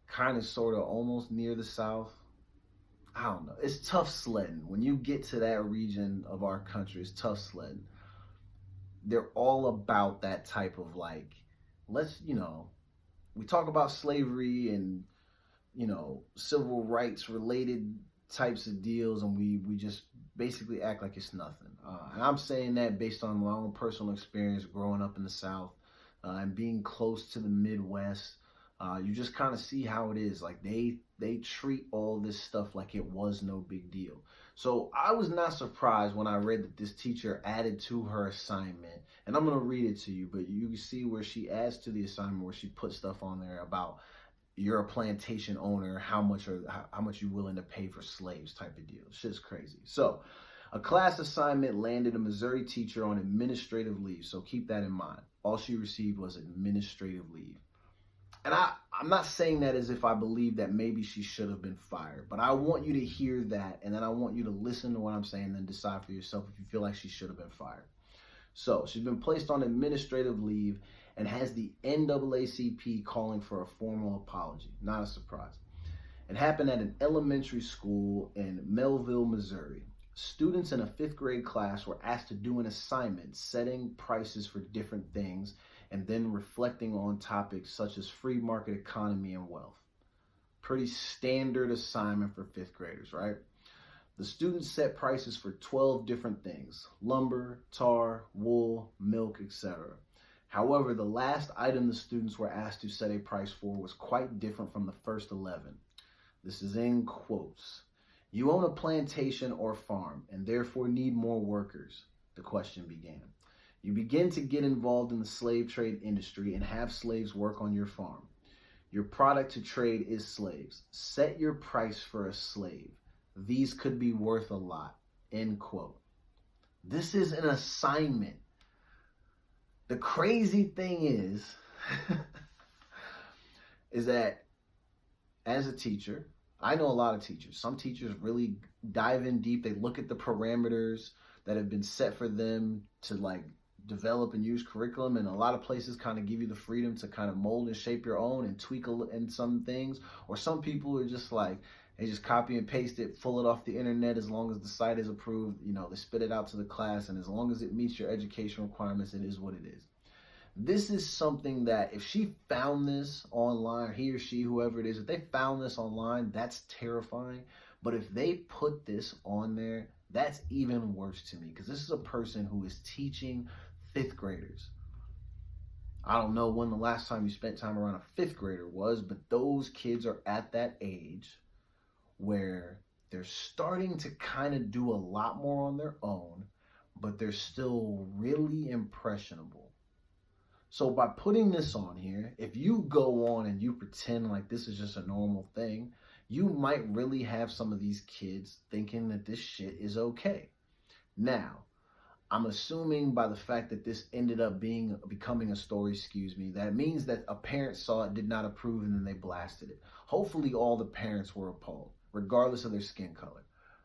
kind of, sort of, almost near the South. I don't know. It's tough sledding. When you get to that region of our country, it's tough sledding. They're all about that type of like, let's, we talk about slavery and, civil rights related types of deals, and we just basically act like it's nothing. And I'm saying that based on my own personal experience growing up in the South and being close to the Midwest. You just kind of see how it is. Like they treat all this stuff like it was no big deal. So I was not surprised when I read that this teacher added to her assignment, and I'm going to read it to you, but you can see where she adds to the assignment where she put stuff on there about you're a plantation owner, how much you willing to pay for slaves type of deal. Shit's crazy. So a class assignment landed a Missouri teacher on administrative leave. So keep that in mind. All she received was administrative leave. And I'm not saying that as if I believe that maybe she should have been fired, but I want you to hear that, and then I want you to listen to what I'm saying and then decide for yourself if you feel like she should have been fired. So she's been placed on administrative leave and has the NAACP calling for a formal apology. Not a surprise. It happened at an elementary school in Melville, Missouri. Students in a 5th grade class were asked to do an assignment setting prices for different things and then reflecting on topics such as free market economy and wealth. Pretty standard assignment for 5th graders, right? The students set prices for 12 different things: lumber, tar, wool, milk, etc. However, the last item the students were asked to set a price for was quite different from the first 11. This is in quotes. "You own a plantation or farm and therefore need more workers," the question began. "You begin to get involved in the slave trade industry and have slaves work on your farm. Your product to trade is slaves. Set your price for a slave. These could be worth a lot," end quote. This is an assignment. The crazy thing is, is that as a teacher, I know a lot of teachers. Some teachers really dive in deep. They look at the parameters that have been set for them to like develop and use curriculum, and a lot of places kind of give you the freedom to kind of mold and shape your own and tweak in some things. Or some people are just like, they just copy and paste it, pull it off the internet as long as the site is approved. You know, they spit it out to the class, and as long as it meets your education requirements, it is what it is. This is something that if she found this online, he or she, whoever it is, if they found this online, that's terrifying. But if they put this on there, that's even worse to me, because this is a person who is teaching 5th graders. I don't know when the last time you spent time around a 5th grader was, but those kids are at that age where they're starting to kind of do a lot more on their own, but they're still really impressionable. So by putting this on here, if you go on and you pretend like this is just a normal thing, you might really have some of these kids thinking that this shit is okay. Now, I'm assuming by the fact that this ended up becoming a story, that means that a parent saw it, did not approve, and then they blasted it. Hopefully all the parents were appalled, regardless of their skin color.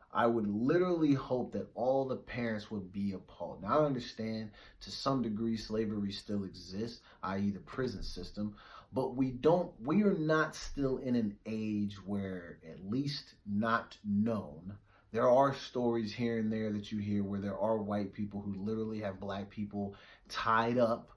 I would literally hope that all the parents would be appalled. Now, I understand to some degree slavery still exists, i.e. the prison system, but we are not still in an age where, at least not known, there are stories here and there that you hear where there are white people who literally have black people tied up.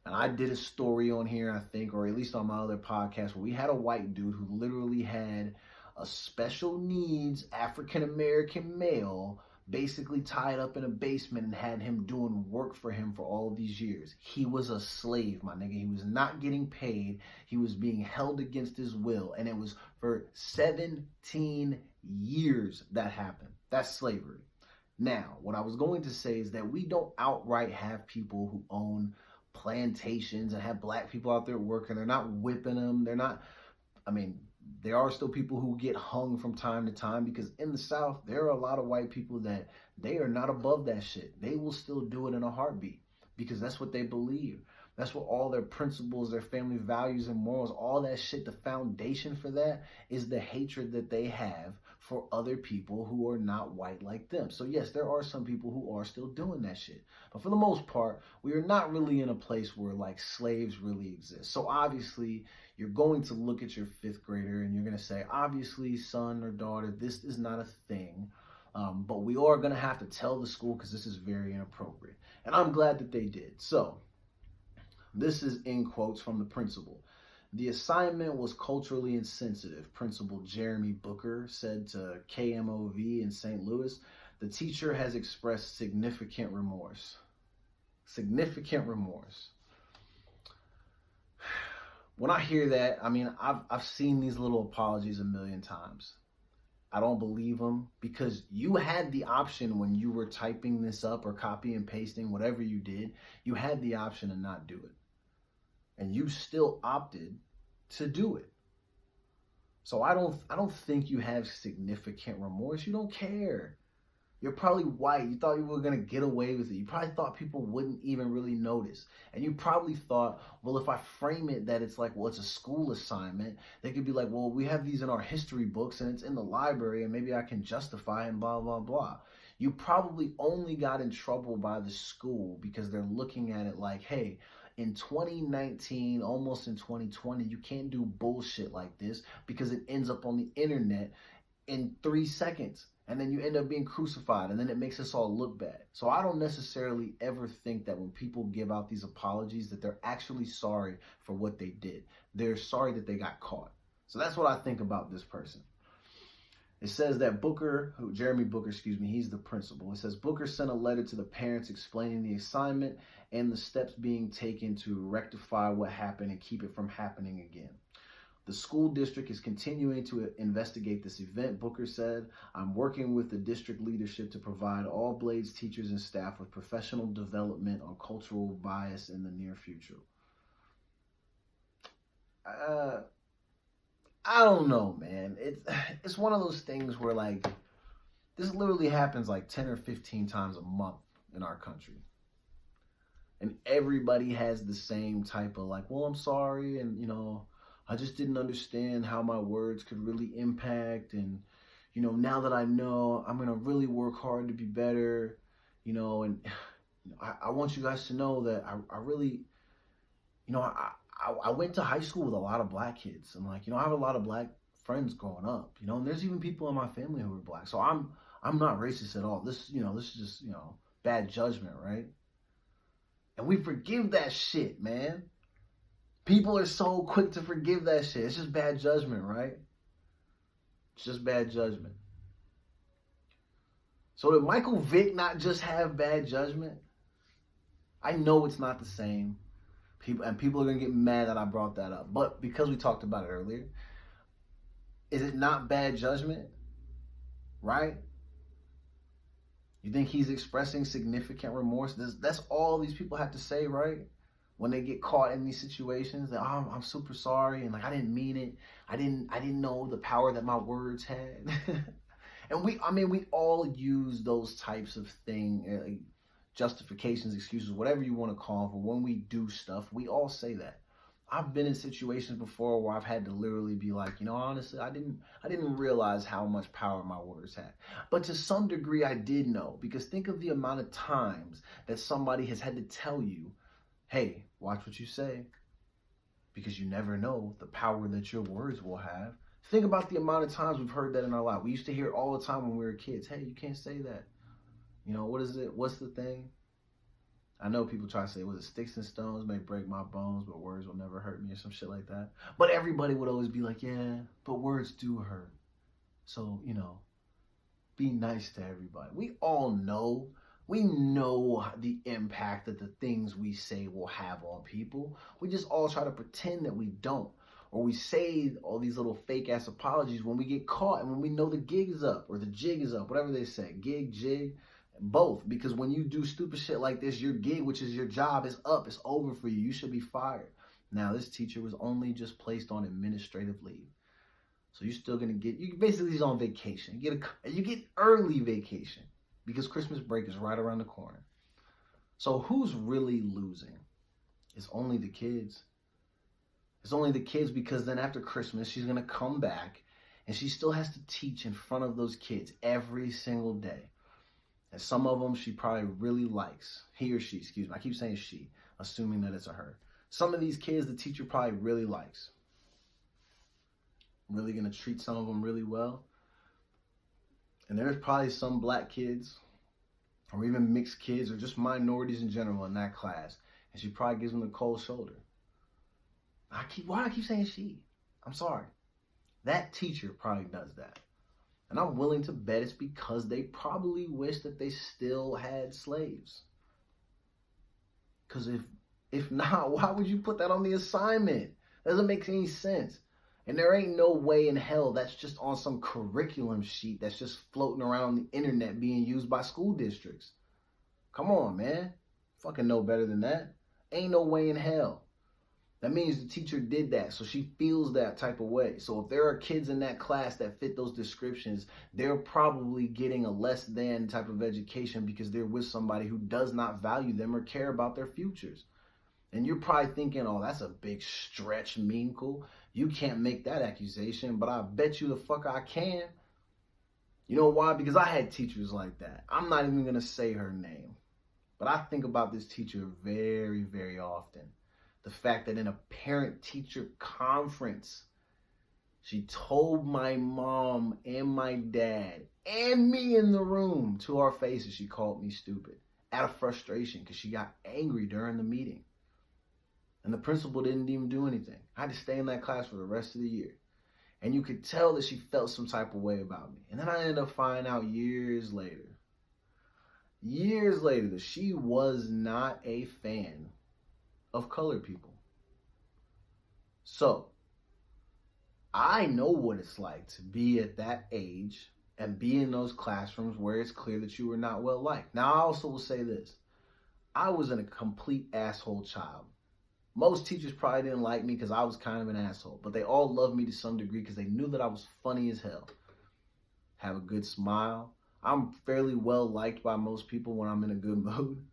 And I did a story on here, I think, or at least on my other podcast, where we had a white dude who literally had a special needs African-American male basically tied up in a basement and had him doing work for him for all of these years. He was a slave, my nigga. He was not getting paid. He was being held against his will. And it was for 17 years that happened. That's slavery. Now, what I was going to say is that we don't outright have people who own plantations and have black people out there working. They're not whipping them. They're not, there are still people who get hung from time to time, because in the South, there are a lot of white people that they are not above that shit. They will still do it in a heartbeat because that's what they believe. That's what all their principles, their family values and morals, all that shit, the foundation for that is the hatred that they have for other people who are not white like them. So yes, there are some people who are still doing that shit. But for the most part, we are not really in a place where like slaves really exist. So obviously, you're going to look at your 5th grader and you're going to say, obviously, son or daughter, this is not a thing. But we are going to have to tell the school because this is very inappropriate. And I'm glad that they did. So this is in quotes from the principal. "The assignment was culturally insensitive," Principal Jeremy Booker said to KMOV in St. Louis. "The teacher has expressed significant remorse." Significant remorse. When I hear that, I've seen these little apologies a million times. I don't believe them, because you had the option when you were typing this up or copy and pasting, whatever you did, you had the option to not do it. And you still opted to do it. So I don't think you have significant remorse. You don't care. You're probably white. You thought you were going to get away with it. You probably thought people wouldn't even really notice. And you probably thought, well, if I frame it that it's like, well, it's a school assignment, they could be like, well, we have these in our history books and it's in the library and maybe I can justify it and blah, blah, blah. You probably only got in trouble by the school because they're looking at it like, hey, in 2019, almost in 2020, you can't do bullshit like this because it ends up on the internet in 3 seconds. And then you end up being crucified, and then it makes us all look bad. So I don't necessarily ever think that when people give out these apologies that they're actually sorry for what they did. They're sorry that they got caught. So that's what I think about this person. It says that Jeremy Booker, he's the principal. It says Booker sent a letter to the parents explaining the assignment and the steps being taken to rectify what happened and keep it from happening again. The school district is continuing to investigate this event, Booker said. I'm working with the district leadership to provide all Blades teachers and staff with professional development on cultural bias in the near future. I don't know, man. It's one of those things where, like, this literally happens like 10 or 15 times a month in our country. And everybody has the same type of like, well, I'm sorry, and, you know, I just didn't understand how my words could really impact. And, you know, now that I know, I'm going to really work hard to be better, you know, and I want you guys to know that I really, you know, I went to high school with a lot of black kids, and, like, you know, I have a lot of black friends growing up, you know, and there's even people in my family who are black. So I'm not racist at all. This, you know, this is just, you know, bad judgment, right? And we forgive that shit, man. People are so quick to forgive that shit. It's just bad judgment, right? It's just bad judgment. So did Michael Vick not just have bad judgment? I know it's not the same. People are going to get mad that I brought that up. But because we talked about it earlier, is it not bad judgment? Right? You think he's expressing significant remorse? That's all these people have to say, right? When they get caught in these situations, that, oh, I'm super sorry, and, like, I didn't mean it. I didn't know the power that my words had. And we all use those types of things, justifications, excuses, whatever you want to call them, for when we do stuff. We all say that. I've been in situations before where I've had to literally be like, you know, honestly, I didn't realize how much power my words had. But to some degree, I did know, because think of the amount of times that somebody has had to tell you, hey, watch what you say, because you never know the power that your words will have. Think about the amount of times we've heard that in our life. We used to hear it all the time when we were kids. Hey, you can't say that. You know, what is it? What's the thing? I know people try to say, was it sticks and stones may break my bones, but words will never hurt me, or some shit like that. But everybody would always be like, yeah, but words do hurt. So, you know, be nice to everybody. We all know. We know the impact that the things we say will have on people. We just all try to pretend that we don't. Or we say all these little fake ass apologies when we get caught and when we know the gig is up or the jig is up, whatever they say, gig, jig, both. Because when you do stupid shit like this, your gig, which is your job, is up. It's over for you. You should be fired. Now, this teacher was only just placed on administrative leave. So you're still going to you basically he's on vacation. You get early vacation because Christmas break is right around the corner. So who's really losing? It's only the kids. It's only the kids, because then after Christmas, she's going to come back and she still has to teach in front of those kids every single day. And some of them she probably really likes. He or she, excuse me. I keep saying she, assuming that it's a her. Some of these kids the teacher probably really likes. Really going to treat some of them really well. And there's probably some black kids or even mixed kids or just minorities in general in that class. And she probably gives them the cold shoulder. Why do I keep saying she? I'm sorry. That teacher probably does that. And I'm willing to bet it's because they probably wish that they still had slaves. Because if not, why would you put that on the assignment? That doesn't make any sense. And there ain't no way in hell that's just on some curriculum sheet that's just floating around the internet being used by school districts. Come on, man. Fucking know better than that. Ain't no way in hell. That means the teacher did that, so she feels that type of way. So if there are kids in that class that fit those descriptions, they're probably getting a less than type of education because they're with somebody who does not value them or care about their futures. And you're probably thinking, oh, that's a big stretch, Minkle. You can't make that accusation, but I bet you the fuck I can. You know why? Because I had teachers like that. I'm not even going to say her name, but I think about this teacher very, very often. The fact that in a parent-teacher conference, she told my mom and my dad and me in the room to our faces, she called me stupid out of frustration because she got angry during the meeting. And the principal didn't even do anything. I had to stay in that class for the rest of the year. And you could tell that she felt some type of way about me. And then I ended up finding out years later that she was not a fan of colored people. So, I know what it's like to be at that age and be in those classrooms where it's clear that you were not well liked. Now, I also will say this. I was a complete asshole child. Most teachers probably didn't like me because I was kind of an asshole, but they all loved me to some degree because they knew that I was funny as hell. Have a good smile. I'm fairly well liked by most people when I'm in a good mood.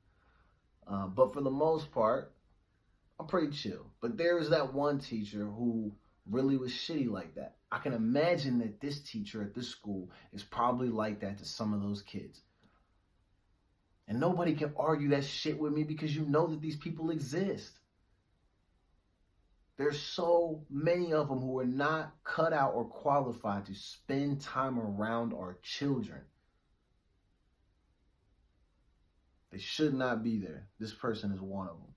But for the most part, I'm pretty chill. But there's that one teacher who really was shitty like that. I can imagine that this teacher at this school is probably like that to some of those kids. And nobody can argue that shit with me because you know that these people exist. There's so many of them who are not cut out or qualified to spend time around our children. They should not be there. This person is one of them.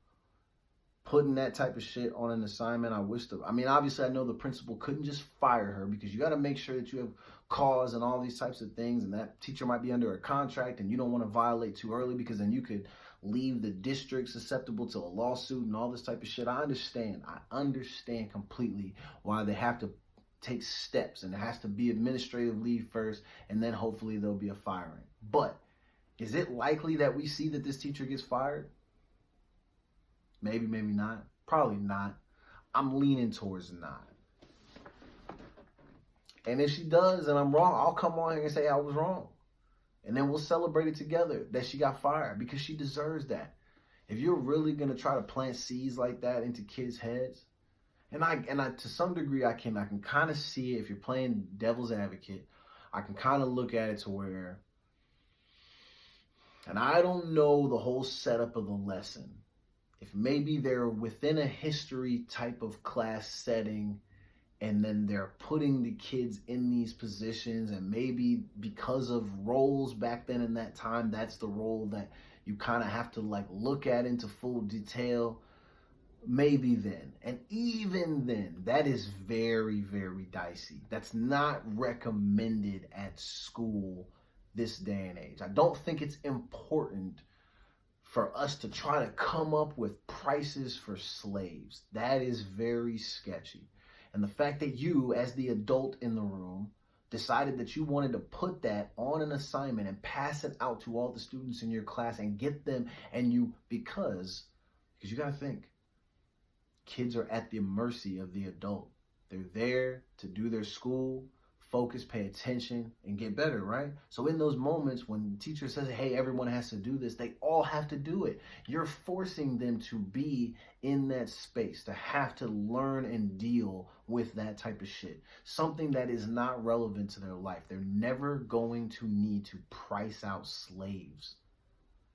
Putting that type of shit on an assignment, obviously I know the principal couldn't just fire her because you got to make sure that you have cause and all these types of things, and that teacher might be under a contract and you don't want to violate too early because then you could leave the district susceptible to a lawsuit and all this type of shit. I understand completely why they have to take steps, and there has to be administrative leave first, and then hopefully there'll be a firing. But is it likely that we see that this teacher gets fired? Maybe, maybe not. Probably not. I'm leaning towards not. And if she does and I'm wrong, I'll come on here and say I was wrong. And then we'll celebrate it together that she got fired because she deserves that. If you're really going to try to plant seeds like that into kids' heads, and I to some degree I can kind of see it. If you're playing devil's advocate, I can kind of look at it to where, and I don't know the whole setup of the lesson. If maybe they're within a history type of class setting, and then they're putting the kids in these positions, and maybe because of roles back then in that time, that's the role that you kind of have to like look at into full detail. Maybe then, and even then, that is very, very dicey. That's not recommended at school this day and age. I don't think it's important for us to try to come up with prices for slaves. That is very sketchy. And the fact that you, as the adult in the room, decided that you wanted to put that on an assignment and pass it out to all the students in your class and get them, and you, because you got to think, kids are at the mercy of the adult. They're there to do their school, focus, pay attention, and get better, right? So in those moments when the teacher says, hey, everyone has to do this, they all have to do it. You're forcing them to be in that space, to have to learn and deal with that type of shit. Something that is not relevant to their life. They're never going to need to price out slaves.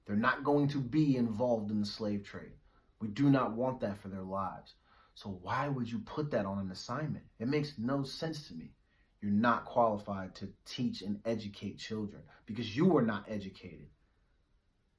They're not going to be involved in the slave trade. We do not want that for their lives. So why would you put that on an assignment? It makes no sense to me. You're not qualified to teach and educate children because you were not educated.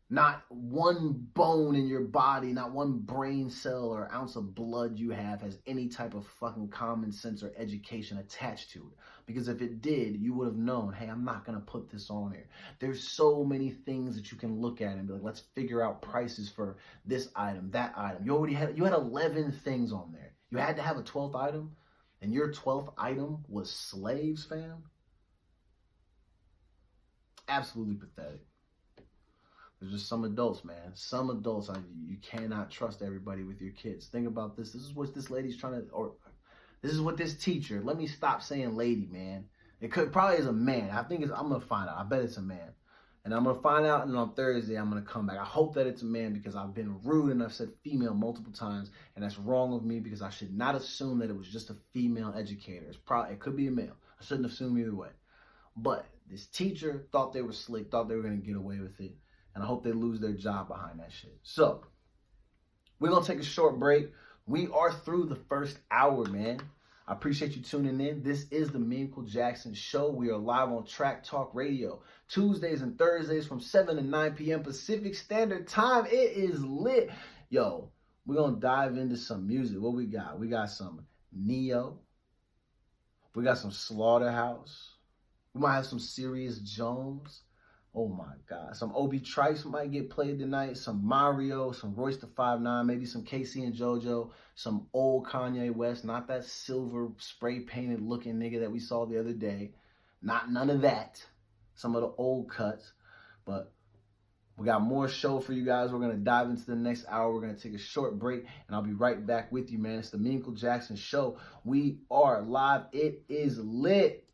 Not one bone in your body, not one brain cell or ounce of blood you have has any type of fucking common sense or education attached to it. Because if it did, you would have known, hey, I'm not going to put this on here. There's so many things that you can look at and be like, let's figure out prices for this item, that item. You had 11 things on there. You had to have a 12th item. And your 12th item was slaves, fam? Absolutely pathetic. There's just some adults, man. Some adults, you cannot trust everybody with your kids. Think about this. This is what this lady's trying to, or this is what this teacher, let me stop saying lady, man. It could probably is a man. I'm going to find out. I bet it's a man. And I'm going to find out, and on Thursday, I'm going to come back. I hope that it's a man because I've been rude and I've said female multiple times, and that's wrong of me because I should not assume that it was just a female educator. It could be a male. I shouldn't assume either way. But this teacher thought they were slick, thought they were going to get away with it, and I hope they lose their job behind that shit. So, we're going to take a short break. We are through the first hour, man. I appreciate you tuning in. This is the Michael Jackson Show. We are live on Track Talk Radio, Tuesdays and Thursdays from 7 to 9 p.m. Pacific Standard Time. It is lit. Yo, we're going to dive into some music. What we got? We got some Neo. We got some Slaughterhouse. We might have some Serious Jones. Oh my God. Some Obi Trice might get played tonight. Some Mario, some Royce the 5'9", maybe some Casey and JoJo, some old Kanye West, not that silver spray painted looking nigga that we saw the other day. None of that. Some of the old cuts. But we got more show for you guys. We're going to dive into the next hour. We're going to take a short break, and I'll be right back with you, man. It's the Michael Jackson Show. We are live. It is lit.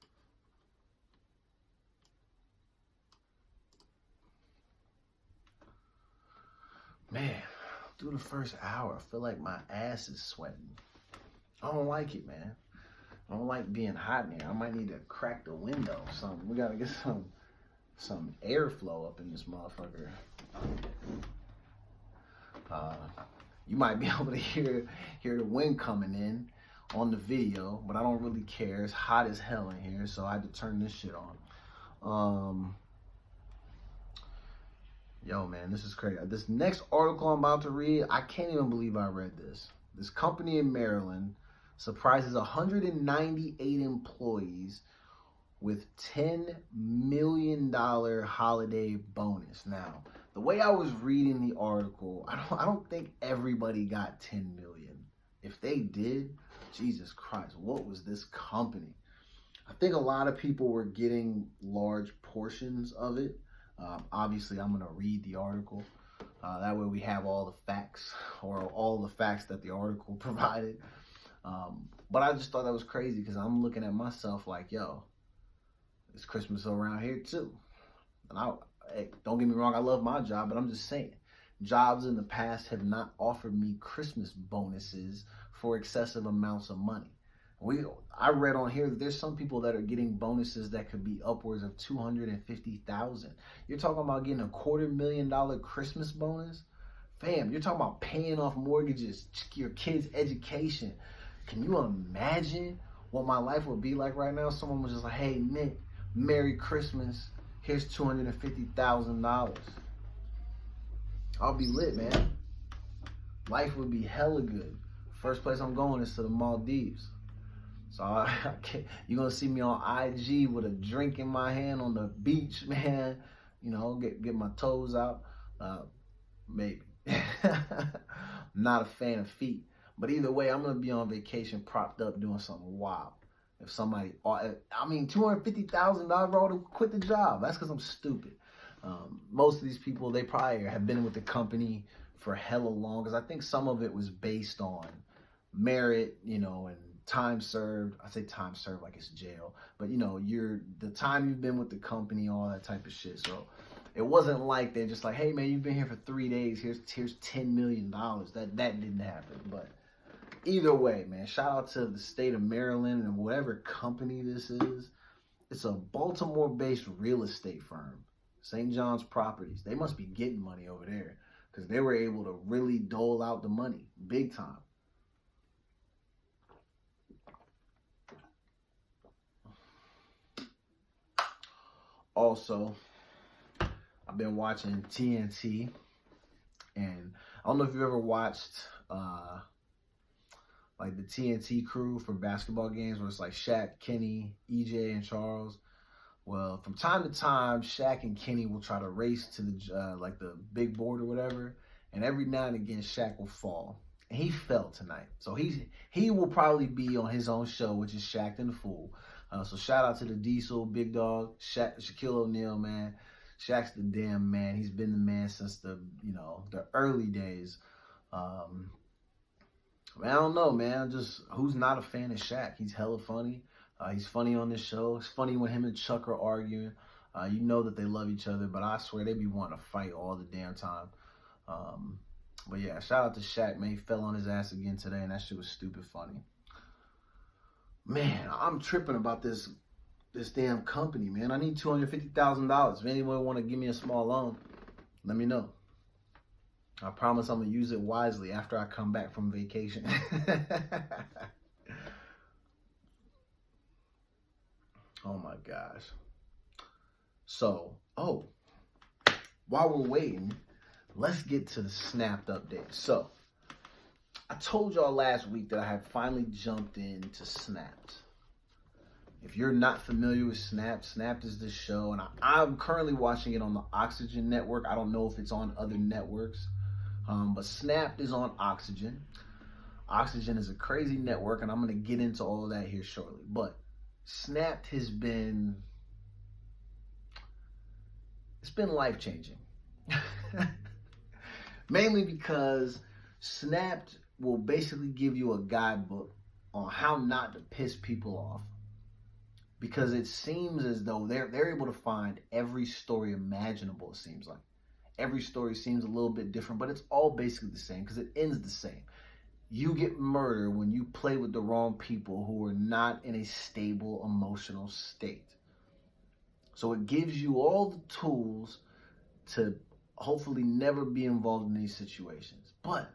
Man, through the first hour, I feel like my ass is sweating. I don't like it, man. I don't like being hot in here. I might need to crack the window or something. We got to get some airflow up in this motherfucker. You might be able to hear the wind coming in on the video, but I don't really care. It's hot as hell in here, so I had to turn this shit on. Yo, man, this is crazy. This next article I'm about to read, I can't even believe I read this. This company in Maryland surprises 198 employees with $10 million holiday bonus. Now, the way I was reading the article, I don't think everybody got 10 million. If they did, Jesus Christ, what was this company? I think a lot of people were getting large portions of it. Obviously, I'm going to read the article. That way we have all the facts, or all the facts that the article provided. But I just thought that was crazy because I'm looking at myself like, yo, it's Christmas around here too. And hey, don't get me wrong, I love my job, but I'm just saying, jobs in the past have not offered me Christmas bonuses for excessive amounts of money. I read on here that there's some people that are getting bonuses that could be upwards of $250,000. You're talking about getting a $250,000 Christmas bonus? Fam, you're talking about paying off mortgages, your kids' education. Can you imagine what my life would be like right now? Someone was just like, hey, Nick, Merry Christmas. Here's $250,000. I'll be lit, man. Life would be hella good. First place I'm going is to the Maldives. So you're going to see me on IG with a drink in my hand on the beach, man. You know, get my toes out. Maybe. Not a fan of feet. But either way, I'm going to be on vacation propped up doing something wild. If somebody, $250,000, bro, to quit the job. That's because I'm stupid. Most of these people, they probably have been with the company for hella long. Because I think some of it was based on merit, you know, and time served. I say time served like it's jail, but you know, the time you've been with the company, all that type of shit. So it wasn't like they're just like, hey man, you've been here for 3 days. Here's $10 million. That didn't happen. But either way, man, shout out to the state of Maryland and whatever company this is. It's a Baltimore-based real estate firm, St. John's Properties. They must be getting money over there because they were able to really dole out the money big time. Also, I've been watching TNT, and I don't know if you've ever watched like the TNT crew for basketball games where it's like Shaq, Kenny, EJ, and Charles. Well, from time to time, Shaq and Kenny will try to race to the like the big board or whatever, and every now and again, Shaq will fall. And he fell tonight. So he will probably be on his own show, which is Shaq and the Fool. So shout out to the Diesel, Big Dog, Shaquille O'Neal, man. Shaq's the damn man. He's been the man since the early days. Man, I don't know, man. Just who's not a fan of Shaq? He's hella funny. He's funny on this show. It's funny when him and Chuck are arguing. You know that they love each other, but I swear they be wanting to fight all the damn time. But yeah, shout out to Shaq, man. He fell on his ass again today, and that shit was stupid funny. Man, I'm tripping about this damn company, man. I need $250,000. If anyone want to give me a small loan, let me know. I promise I'm going to use it wisely after I come back from vacation. Oh my gosh. So, while we're waiting, let's get to the Snapped update. So, I told y'all last week that I had finally jumped into Snapped. If you're not familiar with Snapped, Snapped is this show, and I'm currently watching it on the Oxygen network. I don't know if it's on other networks, but Snapped is on Oxygen. Oxygen is a crazy network, and I'm going to get into all of that here shortly. But Snapped has been, it's been life-changing. Mainly because Snapped will basically give you a guidebook on how not to piss people off. Because it seems as though they're able to find every story imaginable, it seems like. Every story seems a little bit different, but it's all basically the same because it ends the same. You get murdered when you play with the wrong people who are not in a stable emotional state. So it gives you all the tools to hopefully never be involved in these situations. But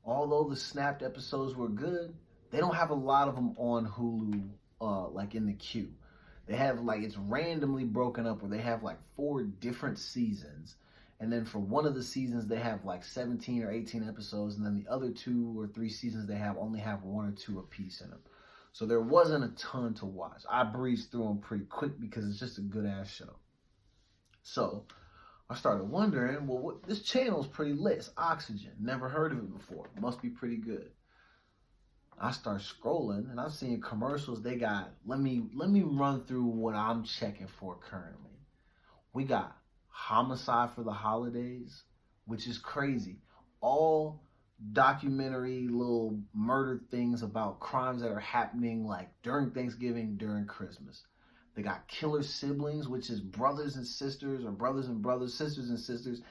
although the Snapped episodes were good, they don't have a lot of them on Hulu, like in the queue. They have it's randomly broken up where they have 4 different seasons. And then for one of the seasons, they have 17 or 18 episodes. And then the other 2 or 3 seasons they only have 1 or 2 apiece in them. So there wasn't a ton to watch. I breezed through them pretty quick because it's just a good ass show. So I started wondering, well, this channel's pretty lit. It's Oxygen. Never heard of it before. Must be pretty good. I start scrolling and I'm seeing commercials. They got, let me run through what I'm checking for currently. We got Homicide for the Holidays, which is crazy. All documentary little murder things about crimes that are happening during Thanksgiving, during Christmas. They got Killer Siblings, which is brothers and sisters, or brothers and brothers, sisters and sisters,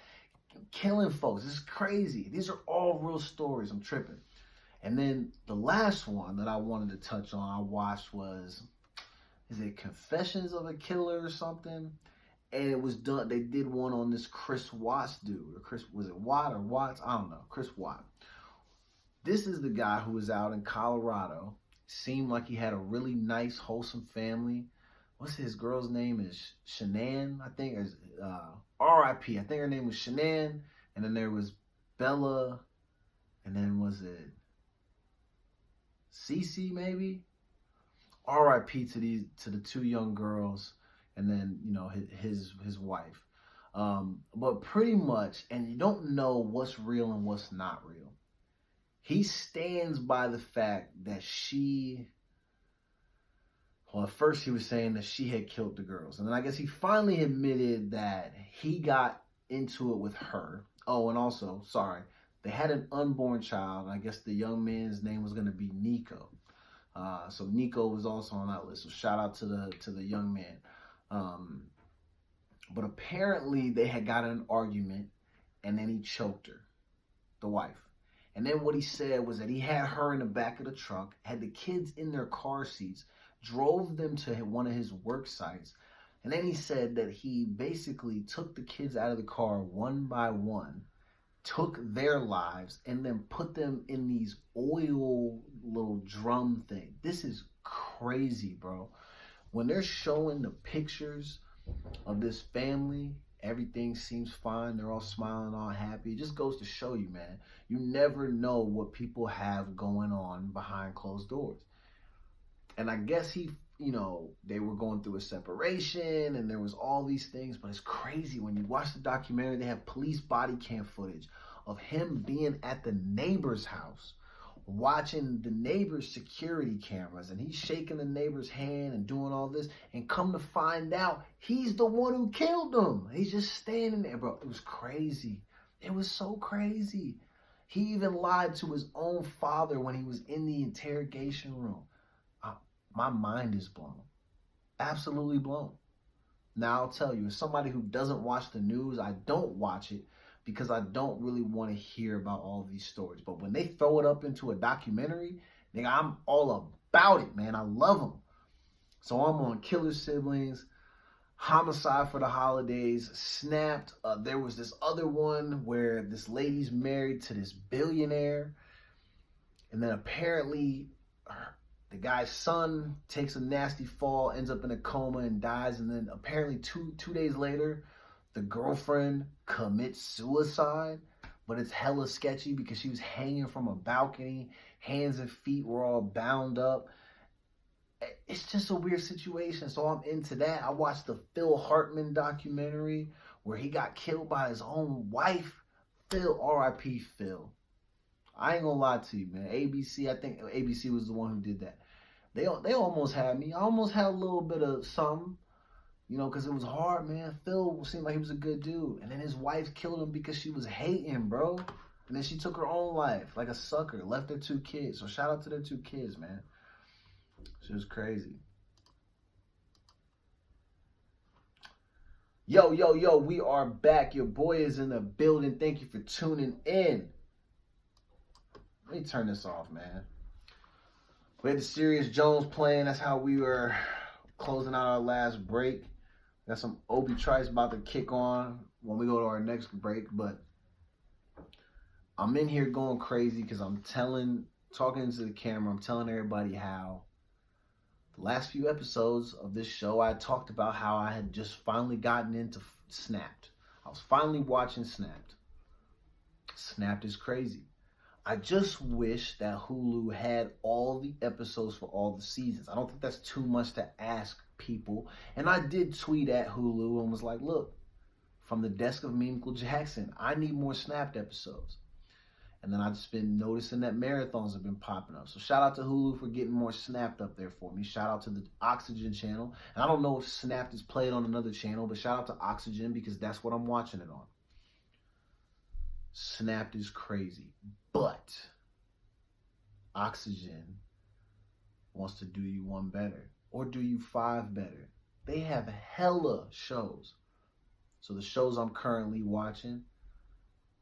killing folks. It's crazy. These are all real stories. I'm tripping. And then the last one that I wanted to touch on, I watched was, is it Confessions of a Killer or something? And it was done, they did one on this Chris Watts dude. Or was it Watt or Watts? I don't know. Chris Watt. This is the guy who was out in Colorado. Seemed like he had a really nice, wholesome family. What's his girl's name? Is Shanann, I think. R.I.P. I think her name was Shanann. And then there was Bella. And then was it Cece, maybe? R.I.P. to the 2 young girls. And then, his wife. But pretty much, and you don't know what's real and what's not real. He stands by the fact that at first he was saying that she had killed the girls. And then I guess he finally admitted that he got into it with her. Oh, and also, sorry, they had an unborn child. I guess the young man's name was going to be Nico. So Nico was also on that list. So shout out to the young man. But apparently they had got in an argument and then he choked her, the wife. And then what he said was that he had her in the back of the truck, had the kids in their car seats, drove them to one of his work sites. And then he said that he basically took the kids out of the car one by one, took their lives, and then put them in these oil little drum thing. This is crazy, bro. When they're showing the pictures of this family, everything seems fine. They're all smiling, all happy. It just goes to show you, man, you never know what people have going on behind closed doors. And I guess they were going through a separation and there was all these things, but it's crazy. When you watch the documentary, they have police body cam footage of him being at the neighbor's house watching the neighbor's security cameras, and he's shaking the neighbor's hand and doing all this, and come to find out he's the one who killed him. He's just standing there, bro. It was crazy. It was so crazy. He even lied to his own father when he was in the interrogation room. My mind is blown. Absolutely blown. Now, I'll tell you, as somebody who doesn't watch the news, I don't watch it because I don't really want to hear about all these stories. But when they throw it up into a documentary, nigga, I'm all about it, man. I love them. So I'm on Killer Siblings, Homicide for the Holidays, Snapped. There was this other one where this lady's married to this billionaire, and then apparently the guy's son takes a nasty fall, ends up in a coma and dies, and then apparently two days later, the girlfriend commits suicide. But it's hella sketchy because she was hanging from a balcony, hands and feet were all bound up. It's just a weird situation, so I'm into that. I watched the Phil Hartman documentary where he got killed by his own wife. Phil, R.I.P. Phil. I ain't gonna lie to you, man. ABC, I think ABC was the one who did that. They almost had me. I almost had a little bit of something, you know, because it was hard, man. Phil seemed like he was a good dude. And then his wife killed him because she was hating, bro. And then she took her own life like a sucker, left their 2 kids. So shout out to their 2 kids, man. She was crazy. Yo, we are back. Your boy is in the building. Thank you for tuning in. Let me turn this off, man. We had the Serious Jones playing. That's how we were closing out our last break. Got some Obi Trice about to kick on when we go to our next break. But I'm in here going crazy because I'm talking into the camera. I'm telling everybody how the last few episodes of this show, I talked about how I had just finally gotten into Snapped. I was finally watching Snapped. Snapped is crazy. I just wish that Hulu had all the episodes for all the seasons. I don't think that's too much to ask people. And I did tweet at Hulu and was like, look, from the desk of Michael Jackson, I need more Snapped episodes. And then I've just been noticing that marathons have been popping up. So shout out to Hulu for getting more Snapped up there for me. Shout out to the Oxygen channel. And I don't know if Snapped is played on another channel, but shout out to Oxygen because that's what I'm watching it on. Snapped is crazy. But Oxygen wants to do you 1 better or do you 5 better. They have hella shows. So the shows I'm currently watching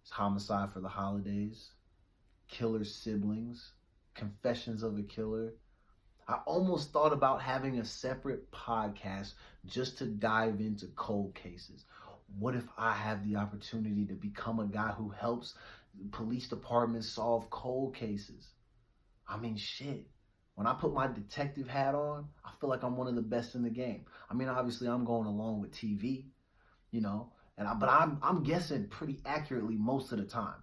is Homicide for the Holidays, Killer Siblings, Confessions of a Killer. I almost thought about having a separate podcast just to dive into cold cases. What if I have the opportunity to become a guy who helps police departments solve cold cases? I mean, shit. When I put my detective hat on, I feel like I'm one of the best in the game. I mean, obviously, I'm going along with TV, you know, but I'm guessing pretty accurately most of the time.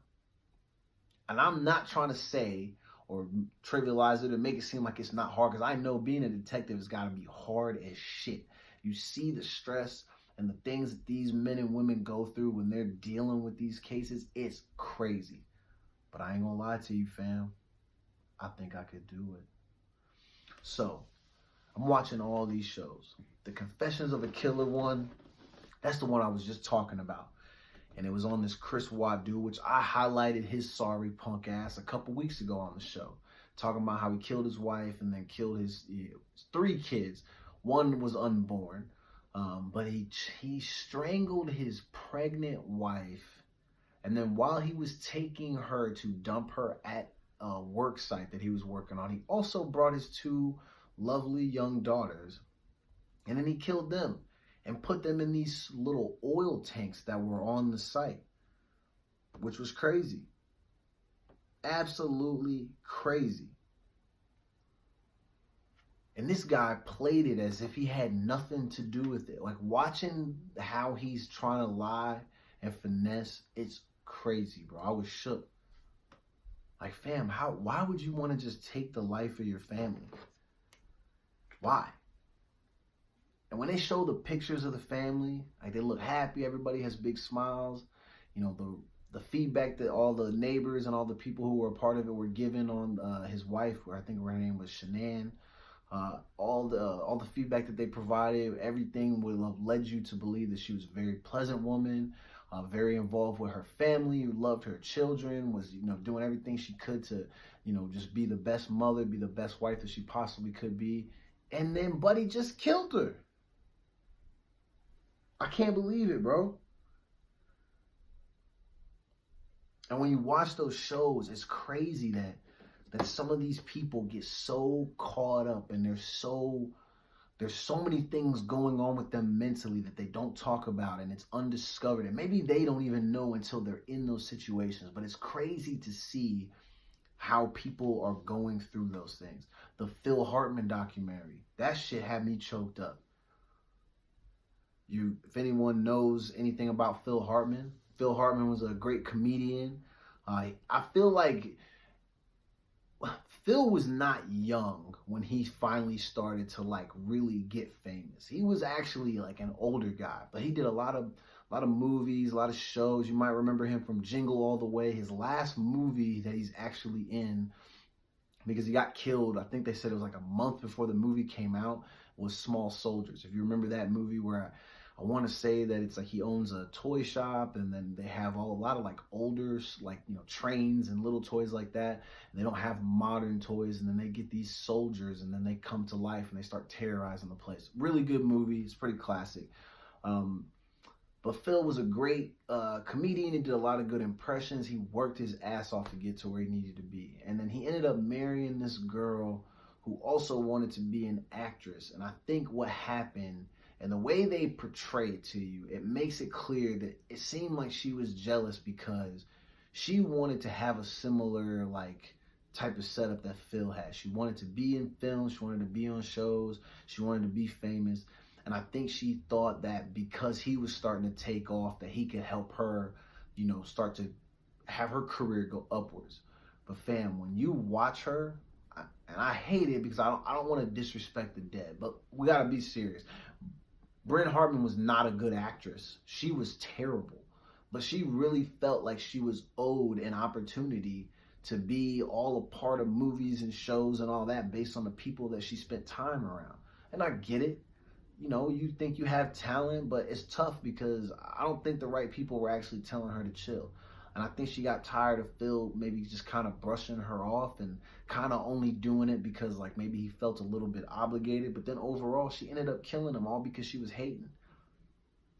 And I'm not trying to say or trivialize it or make it seem like it's not hard, because I know being a detective has got to be hard as shit. You see the stress and the things that these men and women go through when they're dealing with these cases. It's crazy. But I ain't gonna lie to you, fam. I think I could do it. So, I'm watching all these shows. The Confessions of a Killer one, that's the one I was just talking about. And it was on this Chris Wadu, which I highlighted his sorry punk ass a couple weeks ago on the show. Talking about how he killed his wife and then killed his 3 kids. One was unborn. But he strangled his pregnant wife, and then while he was taking her to dump her at a work site that he was working on, he also brought his 2 lovely young daughters, and then he killed them and put them in these little oil tanks that were on the site, which was crazy. Absolutely crazy. And this guy played it as if he had nothing to do with it. Like, watching how he's trying to lie and finesse, it's crazy, bro. I was shook. Like, fam, why would you want to just take the life of your family? Why? And when they show the pictures of the family, like, they look happy, everybody has big smiles. You know, the feedback that all the neighbors and all the people who were a part of it were given on his wife, where I think her name was Shanann. All the feedback that they provided, everything would have led you to believe that she was a very pleasant woman, very involved with her family, loved her children, was doing everything she could to just be the best mother, be the best wife that she possibly could be. And then Buddy just killed her. I can't believe it, bro. And when you watch those shows, it's crazy that some of these people get so caught up, and there's so many things going on with them mentally that they don't talk about, and it's undiscovered, and maybe they don't even know until they're in those situations. But it's crazy to see how people are going through those things. The Phil Hartman documentary, that shit had me choked up. If anyone knows anything about Phil Hartman was a great comedian. I feel like Phil was not young when he finally started to really get famous. He was actually an older guy, but he did a lot of movies, a lot of shows. You might remember him from Jingle All the Way. His last movie that he's actually in, because he got killed, I think they said it was a month before the movie came out, was Small Soldiers. If you remember that movie, where I want to say that it's he owns a toy shop, and then they have a lot of older trains and little toys like that, and they don't have modern toys, and then they get these soldiers, and then they come to life and they start terrorizing the place. Really good movie. It's pretty classic. But Phil was a great comedian. He did a lot of good impressions. He worked his ass off to get to where he needed to be, and then he ended up marrying this girl who also wanted to be an actress. And I think what happened, and the way they portray it to you, it makes it clear that it seemed like she was jealous because she wanted to have a similar type of setup that Phil had. She wanted to be in films, she wanted to be on shows, she wanted to be famous. And I think she thought that because he was starting to take off, that he could help her, start to have her career go upwards. But fam, when you watch her, and I hate it because I don't want to disrespect the dead, but we gotta be serious. Bryn Hartman was not a good actress. She was terrible. But she really felt like she was owed an opportunity to be all a part of movies and shows and all that based on the people that she spent time around. And I get it. You think you have talent, but it's tough because I don't think the right people were actually telling her to chill. And I think she got tired of Phil maybe just kind of brushing her off and kind of only doing it because maybe he felt a little bit obligated. But then overall, she ended up killing him all because she was hating.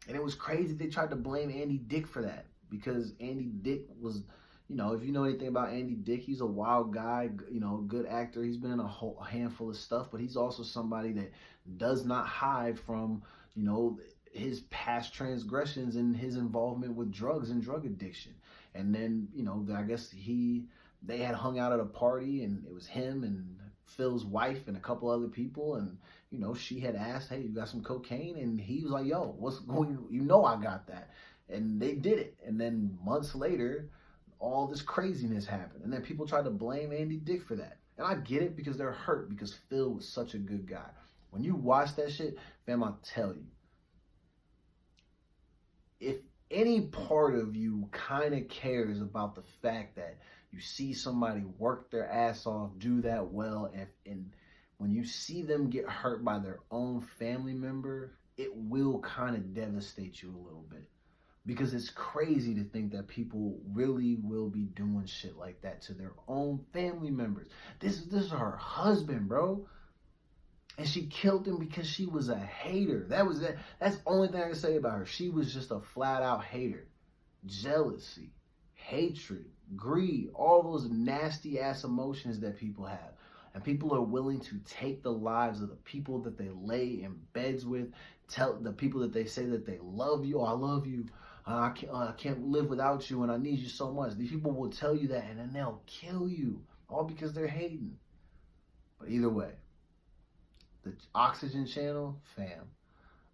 And it was crazy they tried to blame Andy Dick for that, because Andy Dick was, if you know anything about Andy Dick, he's a wild guy, a good actor. He's been in a handful of stuff, but he's also somebody that does not hide from, his past transgressions and his involvement with drugs and drug addiction. And then, I guess they had hung out at a party, and it was him and Phil's wife and a couple other people. And, she had asked, hey, you got some cocaine? And he was like, yo, what's going on? I got that. And they did it. And then months later, all this craziness happened. And then people tried to blame Andy Dick for that. And I get it because they're hurt because Phil was such a good guy. When you watch that shit, fam, I'll tell you, if any part of you kind of cares about the fact that you see somebody work their ass off, do that well, and when you see them get hurt by their own family member, it will kind of devastate you a little bit. Because it's crazy to think that people really will be doing shit like that to their own family members. This is her husband, bro. And she killed him because she was a hater. That's the only thing I can say about her. She was just a flat out hater. Jealousy, hatred, greed, all those nasty ass emotions that people have. And people are willing to take the lives of the people that they lay in beds with, tell the people that they say that they love you. Oh, I love you. I can't live without you, and I need you so much. These people will tell you that, and then they'll kill you, all because they're hating. But either way, the Oxygen Channel, fam,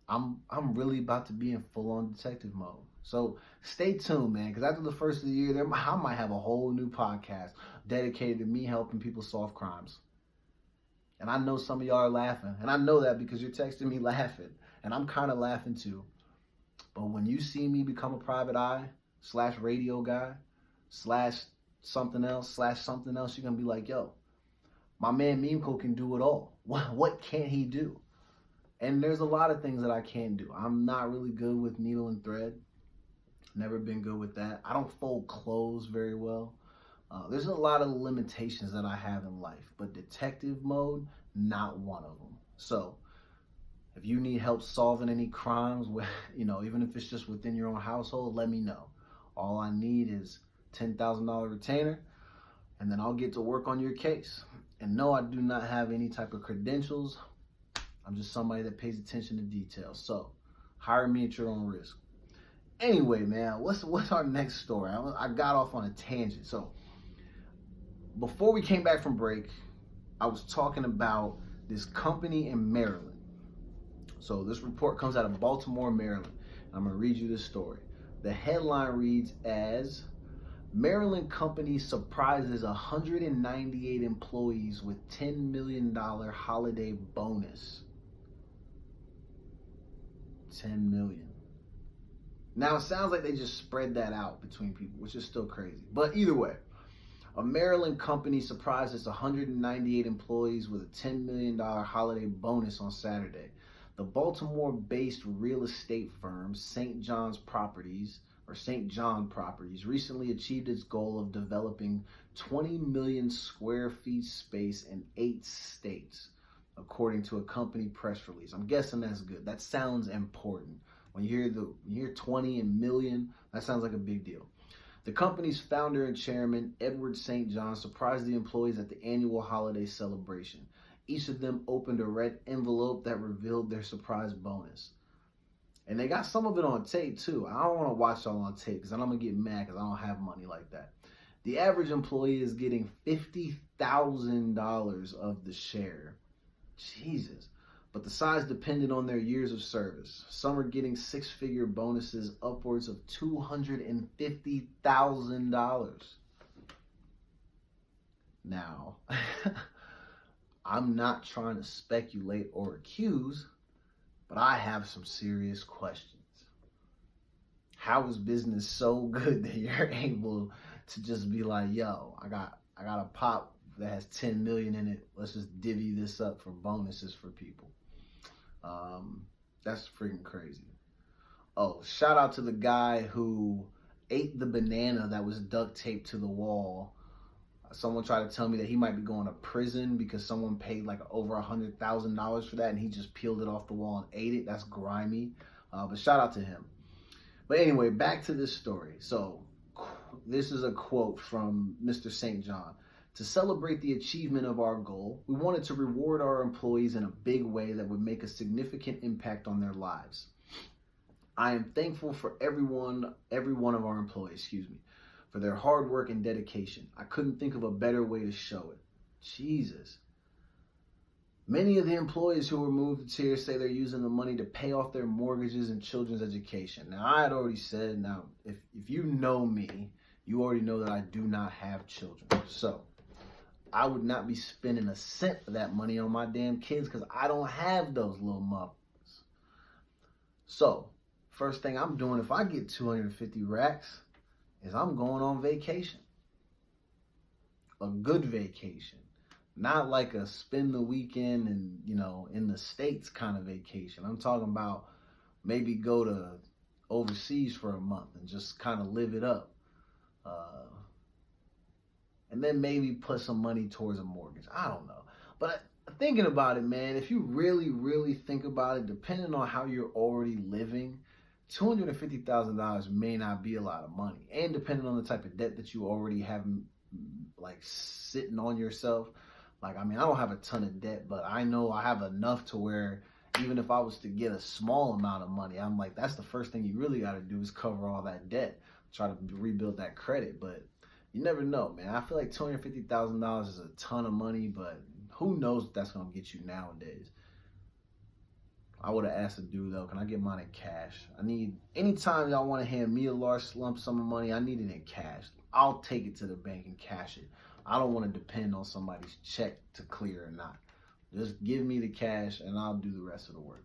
I'm really about to be in full-on detective mode. So stay tuned, man, because after the first of the year, I might have a whole new podcast dedicated to me helping people solve crimes. And I know some of y'all are laughing, and I know that because you're texting me laughing, and I'm kind of laughing too. But when you see me become a private eye, slash radio guy slash something else, you're going to be like, yo, my man Mimco can do it all. What can't he do? And there's a lot of things that I can do. I'm not really good with needle and thread. Never been good with that. I don't fold clothes very well. There's a lot of limitations that I have in life, but detective mode, not one of them. So if you need help solving any crimes, even if it's just within your own household, let me know. All I need is $10,000 retainer, and then I'll get to work on your case. And no, I do not have any type of credentials. I'm just somebody that pays attention to details. So hire me at your own risk. Anyway, man, what's our next story? I got off on a tangent. So before we came back from break, I was talking about this company in Maryland. So this report comes out of Baltimore, Maryland. I'm going to read you this story. The headline reads as, Maryland company surprises 198 employees with $10 million holiday bonus. 10 million. Now, it sounds like they just spread that out between people, which is still crazy. But either way, a Maryland company surprises 198 employees with a $10 million holiday bonus on Saturday. The Baltimore-based real estate firm St. John Properties recently achieved its goal of developing 20 million square feet space in 8 states, according to a company press release. I'm guessing that's good. That sounds important. When you hear 20 and million, that sounds like a big deal. The company's founder and chairman, Edward St. John, surprised the employees at the annual holiday celebration. Each of them opened a red envelope that revealed their surprise bonus. And they got some of it on tape, too. I don't want to watch it all on tape because then I'm going to get mad because I don't have money like that. The average employee is getting $50,000 of the share. Jesus. But the size depended on their years of service. Some are getting 6-figure bonuses upwards of $250,000. Now, I'm not trying to speculate or accuse, but I have some serious questions. How is business so good that you're able to just be like, yo, I got a pot that has 10 million in it. Let's just divvy this up for bonuses for people. That's freaking crazy. Oh, shout out to the guy who ate the banana that was duct taped to the wall. Someone tried to tell me that he might be going to prison because someone paid like over $100,000 for that and he just peeled it off the wall and ate it. That's grimy. But shout out to him. But anyway, back to this story. So this is a quote from Mr. St. John. To celebrate the achievement of our goal, we wanted to reward our employees in a big way that would make a significant impact on their lives. I am thankful for every one of our employees, for their hard work and dedication. I couldn't think of a better way to show it. Jesus. Many of the employees who were moved to tears say they're using the money to pay off their mortgages and children's education. Now, I had already said, if you know me, you already know that I do not have children. So I would not be spending a cent of that money on my damn kids because I don't have those little motherfuckers. So, first thing I'm doing if I get 250 racks is I'm going on vacation. A good vacation. Not like a spend the weekend and, in the States kind of vacation. I'm talking about maybe go to overseas for a month and just kind of live it up. And then maybe put some money towards a mortgage. I don't know. But thinking about it, man, if you really, really think about it, depending on how you're already living, $250,000 may not be a lot of money. And depending on the type of debt that you already have, like, sitting on yourself. Like, I don't have a ton of debt, but I know I have enough to where even if I was to get a small amount of money, I'm like, that's the first thing you really got to do is cover all that debt, try to rebuild that credit. But you never know, man. I feel like $250,000 is a ton of money, but who knows what that's going to get you nowadays. I would have asked the dude, though, can I get mine in cash? Anytime y'all want to hand me a large lump sum of money, I need it in cash. I'll take it to the bank and cash it. I don't want to depend on somebody's check to clear or not. Just give me the cash and I'll do the rest of the work.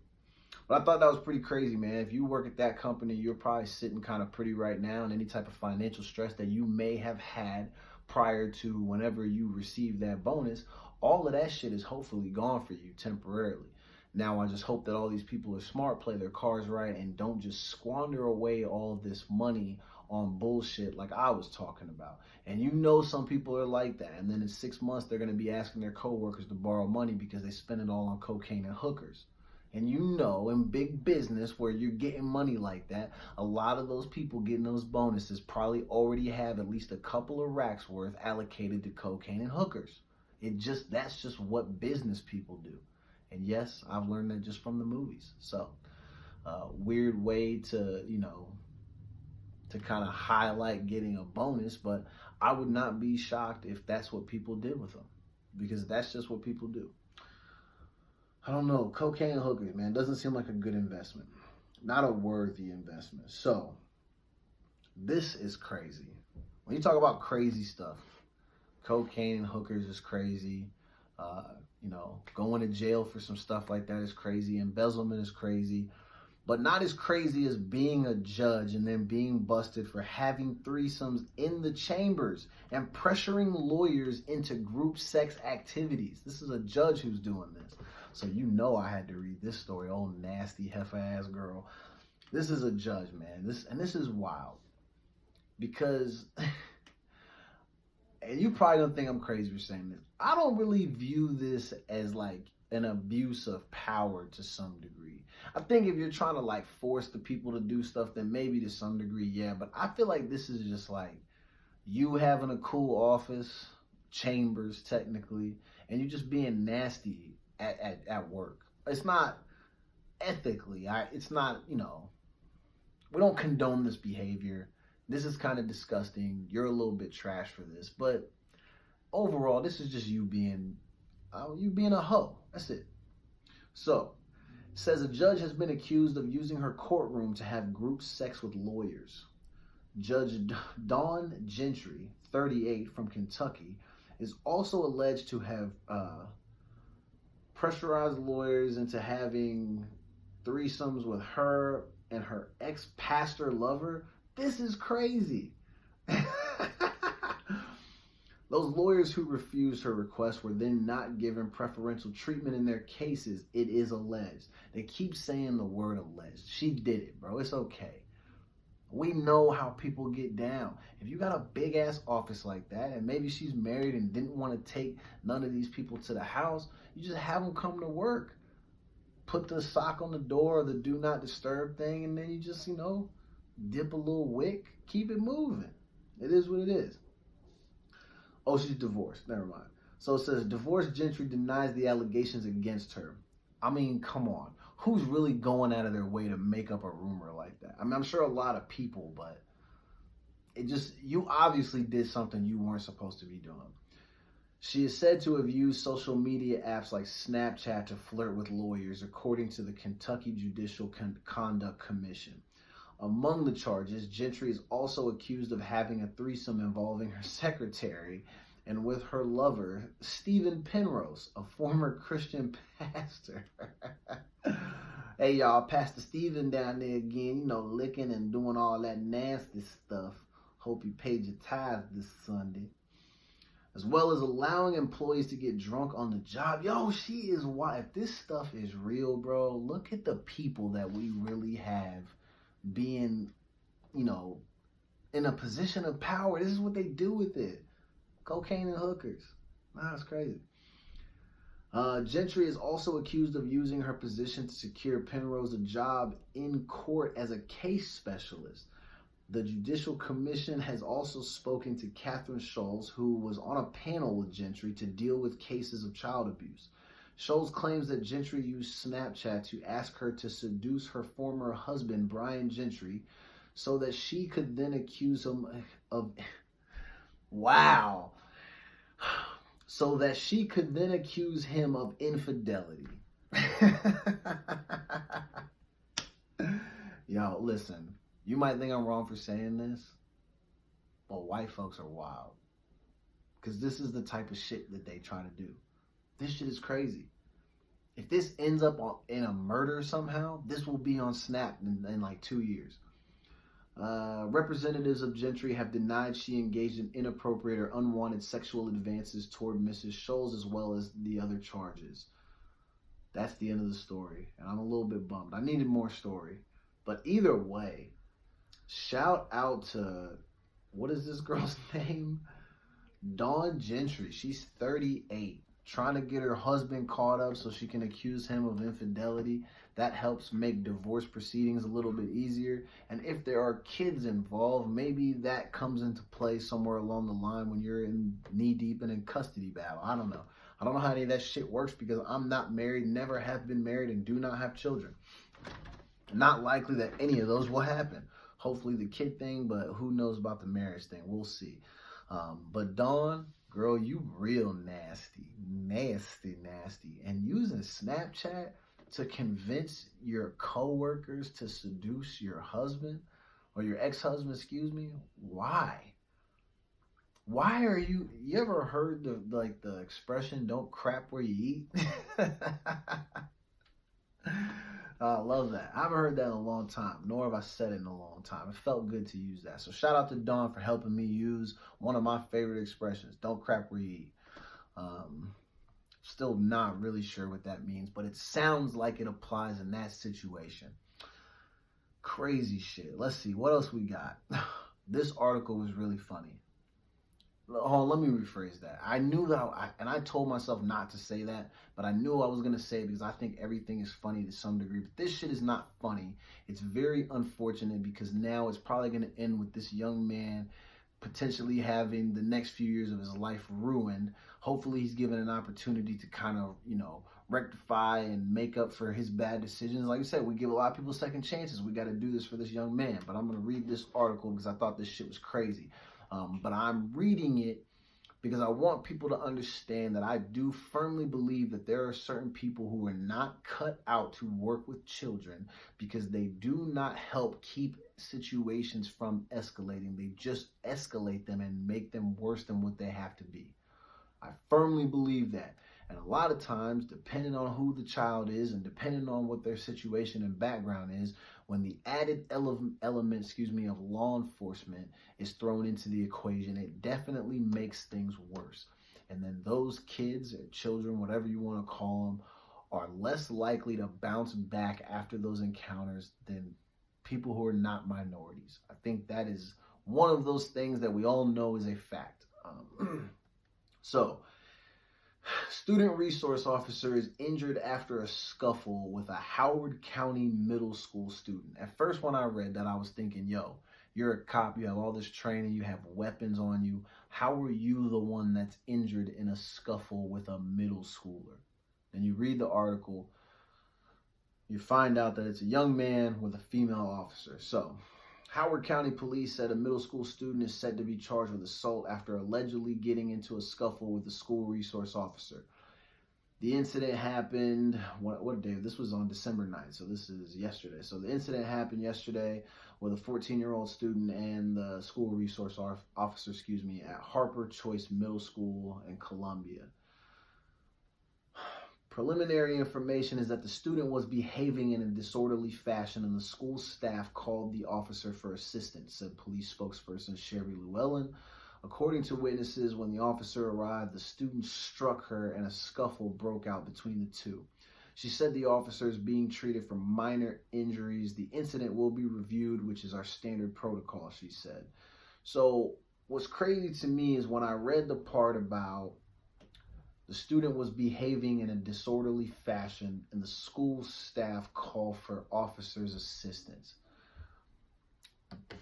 But I thought that was pretty crazy, man. If you work at that company, you're probably sitting kind of pretty right now, and any type of financial stress that you may have had prior to whenever you received that bonus, all of that shit is hopefully gone for you temporarily. Now, I just hope that all these people are smart, play their cards right, and don't just squander away all of this money on bullshit like I was talking about. And you know some people are like that. And then in 6 months, they're going to be asking their coworkers to borrow money because they spend it all on cocaine and hookers. And you know, in big business where you're getting money like that, a lot of those people getting those bonuses probably already have at least a couple of racks worth allocated to cocaine and hookers. That's just what business people do. And yes, I've learned that just from the movies. So, weird way to, to kind of highlight getting a bonus, but I would not be shocked if that's what people did with them, because that's just what people do. I don't know. Cocaine and hookers, man, doesn't seem like a good investment. Not a worthy investment. So, this is crazy. When you talk about crazy stuff, cocaine and hookers is crazy. Going to jail for some stuff like that is crazy. Embezzlement is crazy. But not as crazy as being a judge and then being busted for having threesomes in the chambers and pressuring lawyers into group sex activities. This is a judge who's doing this. So I had to read this story. Oh, nasty heifer ass girl. This is a judge, man. This is wild. Because and you probably don't think I'm crazy for saying this. I don't really view this as like an abuse of power to some degree. I think if you're trying to like force the people to do stuff, then maybe to some degree, yeah. But I feel like this is just like you having a cool office, chambers technically, and you just being nasty at work. It's not ethically. It's not, we don't condone this behavior. This is kind of disgusting. You're a little bit trash for this. But overall, this is just you being a hoe. That's it. So, it says a judge has been accused of using her courtroom to have group sex with lawyers. Judge Dawn Gentry, 38, from Kentucky, is also alleged to have pressurized lawyers into having threesomes with her and her ex-pastor lover. This is crazy. Those lawyers who refused her request were then not given preferential treatment in their cases, it is alleged. They keep saying the word alleged. She did it, bro. It's okay. We know how people get down. If you got a big ass office like that, and maybe she's married and didn't want to take none of these people to the house, you just have them come to work. Put the sock on the door or the do not disturb thing, and then you just, dip a little wick, keep it moving. It is what it is. Oh, she's divorced. Never mind. So it says, divorced Gentry denies the allegations against her. I mean, come on. Who's really going out of their way to make up a rumor like that? I mean, I'm sure a lot of people, but you obviously did something you weren't supposed to be doing. She is said to have used social media apps like Snapchat to flirt with lawyers, according to the Kentucky Judicial Conduct Commission. Among the charges, Gentry is also accused of having a threesome involving her secretary and with her lover, Stephen Penrose, a former Christian pastor. Hey, y'all, Pastor Stephen down there again, licking and doing all that nasty stuff. Hope you paid your tithes this Sunday. As well as allowing employees to get drunk on the job. Yo, she is wild. If this stuff is real, bro, look at the people that we really have being, in a position of power. This is what they do with it. Cocaine and hookers. Nah, it's crazy. Gentry is also accused of using her position to secure Penrose a job in court as a case specialist. The Judicial Commission has also spoken to Catherine Scholes, who was on a panel with Gentry to deal with cases of child abuse. Scholes claims that Gentry used Snapchat to ask her to seduce her former husband, Brian Gentry, so that she could then accuse him of... Wow. So that she could then accuse him of infidelity. Yo, listen. You might think I'm wrong for saying this, but white folks are wild. Because this is the type of shit that they try to do. This shit is crazy. If this ends up in a murder somehow, this will be on Snap in like 2 years. Representatives of Gentry have denied she engaged in inappropriate or unwanted sexual advances toward Mrs. Scholes, as well as the other charges. That's the end of the story, and I'm a little bit bummed. I needed more story. But either way, shout out to, what is this girl's name? Dawn Gentry. She's 38, trying to get her husband caught up so she can accuse him of infidelity. That helps make divorce proceedings a little bit easier. And if there are kids involved, maybe that comes into play somewhere along the line when you're in knee-deep and in custody battle. I don't know. I don't know how any of that shit works because I'm not married, never have been married, and do not have children. Not likely that any of those will happen. Hopefully the kid thing, but who knows about the marriage thing? We'll see. But Dawn, girl, you real nasty. And using Snapchat to convince your coworkers to seduce your husband, or your ex-husband, excuse me, why? Why are you ever heard the expression, don't crap where you eat? I love that. I haven't heard that in a long time, nor have I said it in a long time. It felt good to use that. So shout out to Dawn for helping me use one of my favorite expressions, don't crap where you eat. Still not really sure what that means, but it sounds like it applies in that situation. Crazy shit. Let's see, what else we got? This article was really funny. Oh, let me rephrase that. I knew that, I told myself not to say that, but I knew I was going to say it because I think everything is funny to some degree. But this shit is not funny. It's very unfortunate because now it's probably going to end with this young man potentially having the next few years of his life ruined. Hopefully he's given an opportunity to kind of, rectify and make up for his bad decisions. Like I said, we give a lot of people second chances. We got to do this for this young man. But I'm going to read this article because I thought this shit was crazy. But I'm reading it because I want people to understand that I do firmly believe that there are certain people who are not cut out to work with children because they do not help keep situations from escalating. They just escalate them and make them worse than what they have to be. I firmly believe that. And a lot of times, depending on who the child is and depending on what their situation and background is, when the added element, of law enforcement is thrown into the equation, it definitely makes things worse. And then those kids or children, whatever you want to call them, are less likely to bounce back after those encounters than people who are not minorities. I think that is one of those things that we all know is a fact. So, student resource officer is injured after a scuffle with a Howard County middle school student. At first, when I read that, I was thinking, yo, you're a cop, you have all this training, you have weapons on you. How are you the one that's injured in a scuffle with a middle schooler? And you read the article, you find out that it's a young man with a female officer. So, Howard County Police said a middle school student is said to be charged with assault after allegedly getting into a scuffle with a school resource officer. The incident happened, what day? This was on December 9th, so this is yesterday. So the incident happened yesterday with a 14-year-old student and the school resource officer, at Harper Choice Middle School in Columbia. Preliminary information is that the student was behaving in a disorderly fashion and the school staff called the officer for assistance, said police spokesperson Sherry Llewellyn. According to witnesses, when the officer arrived, the student struck her and a scuffle broke out between the two. She said the officer is being treated for minor injuries. The incident will be reviewed, which is our standard protocol, she said. So what's crazy to me is when I read the part about the student was behaving in a disorderly fashion and the school staff called for officers' assistance.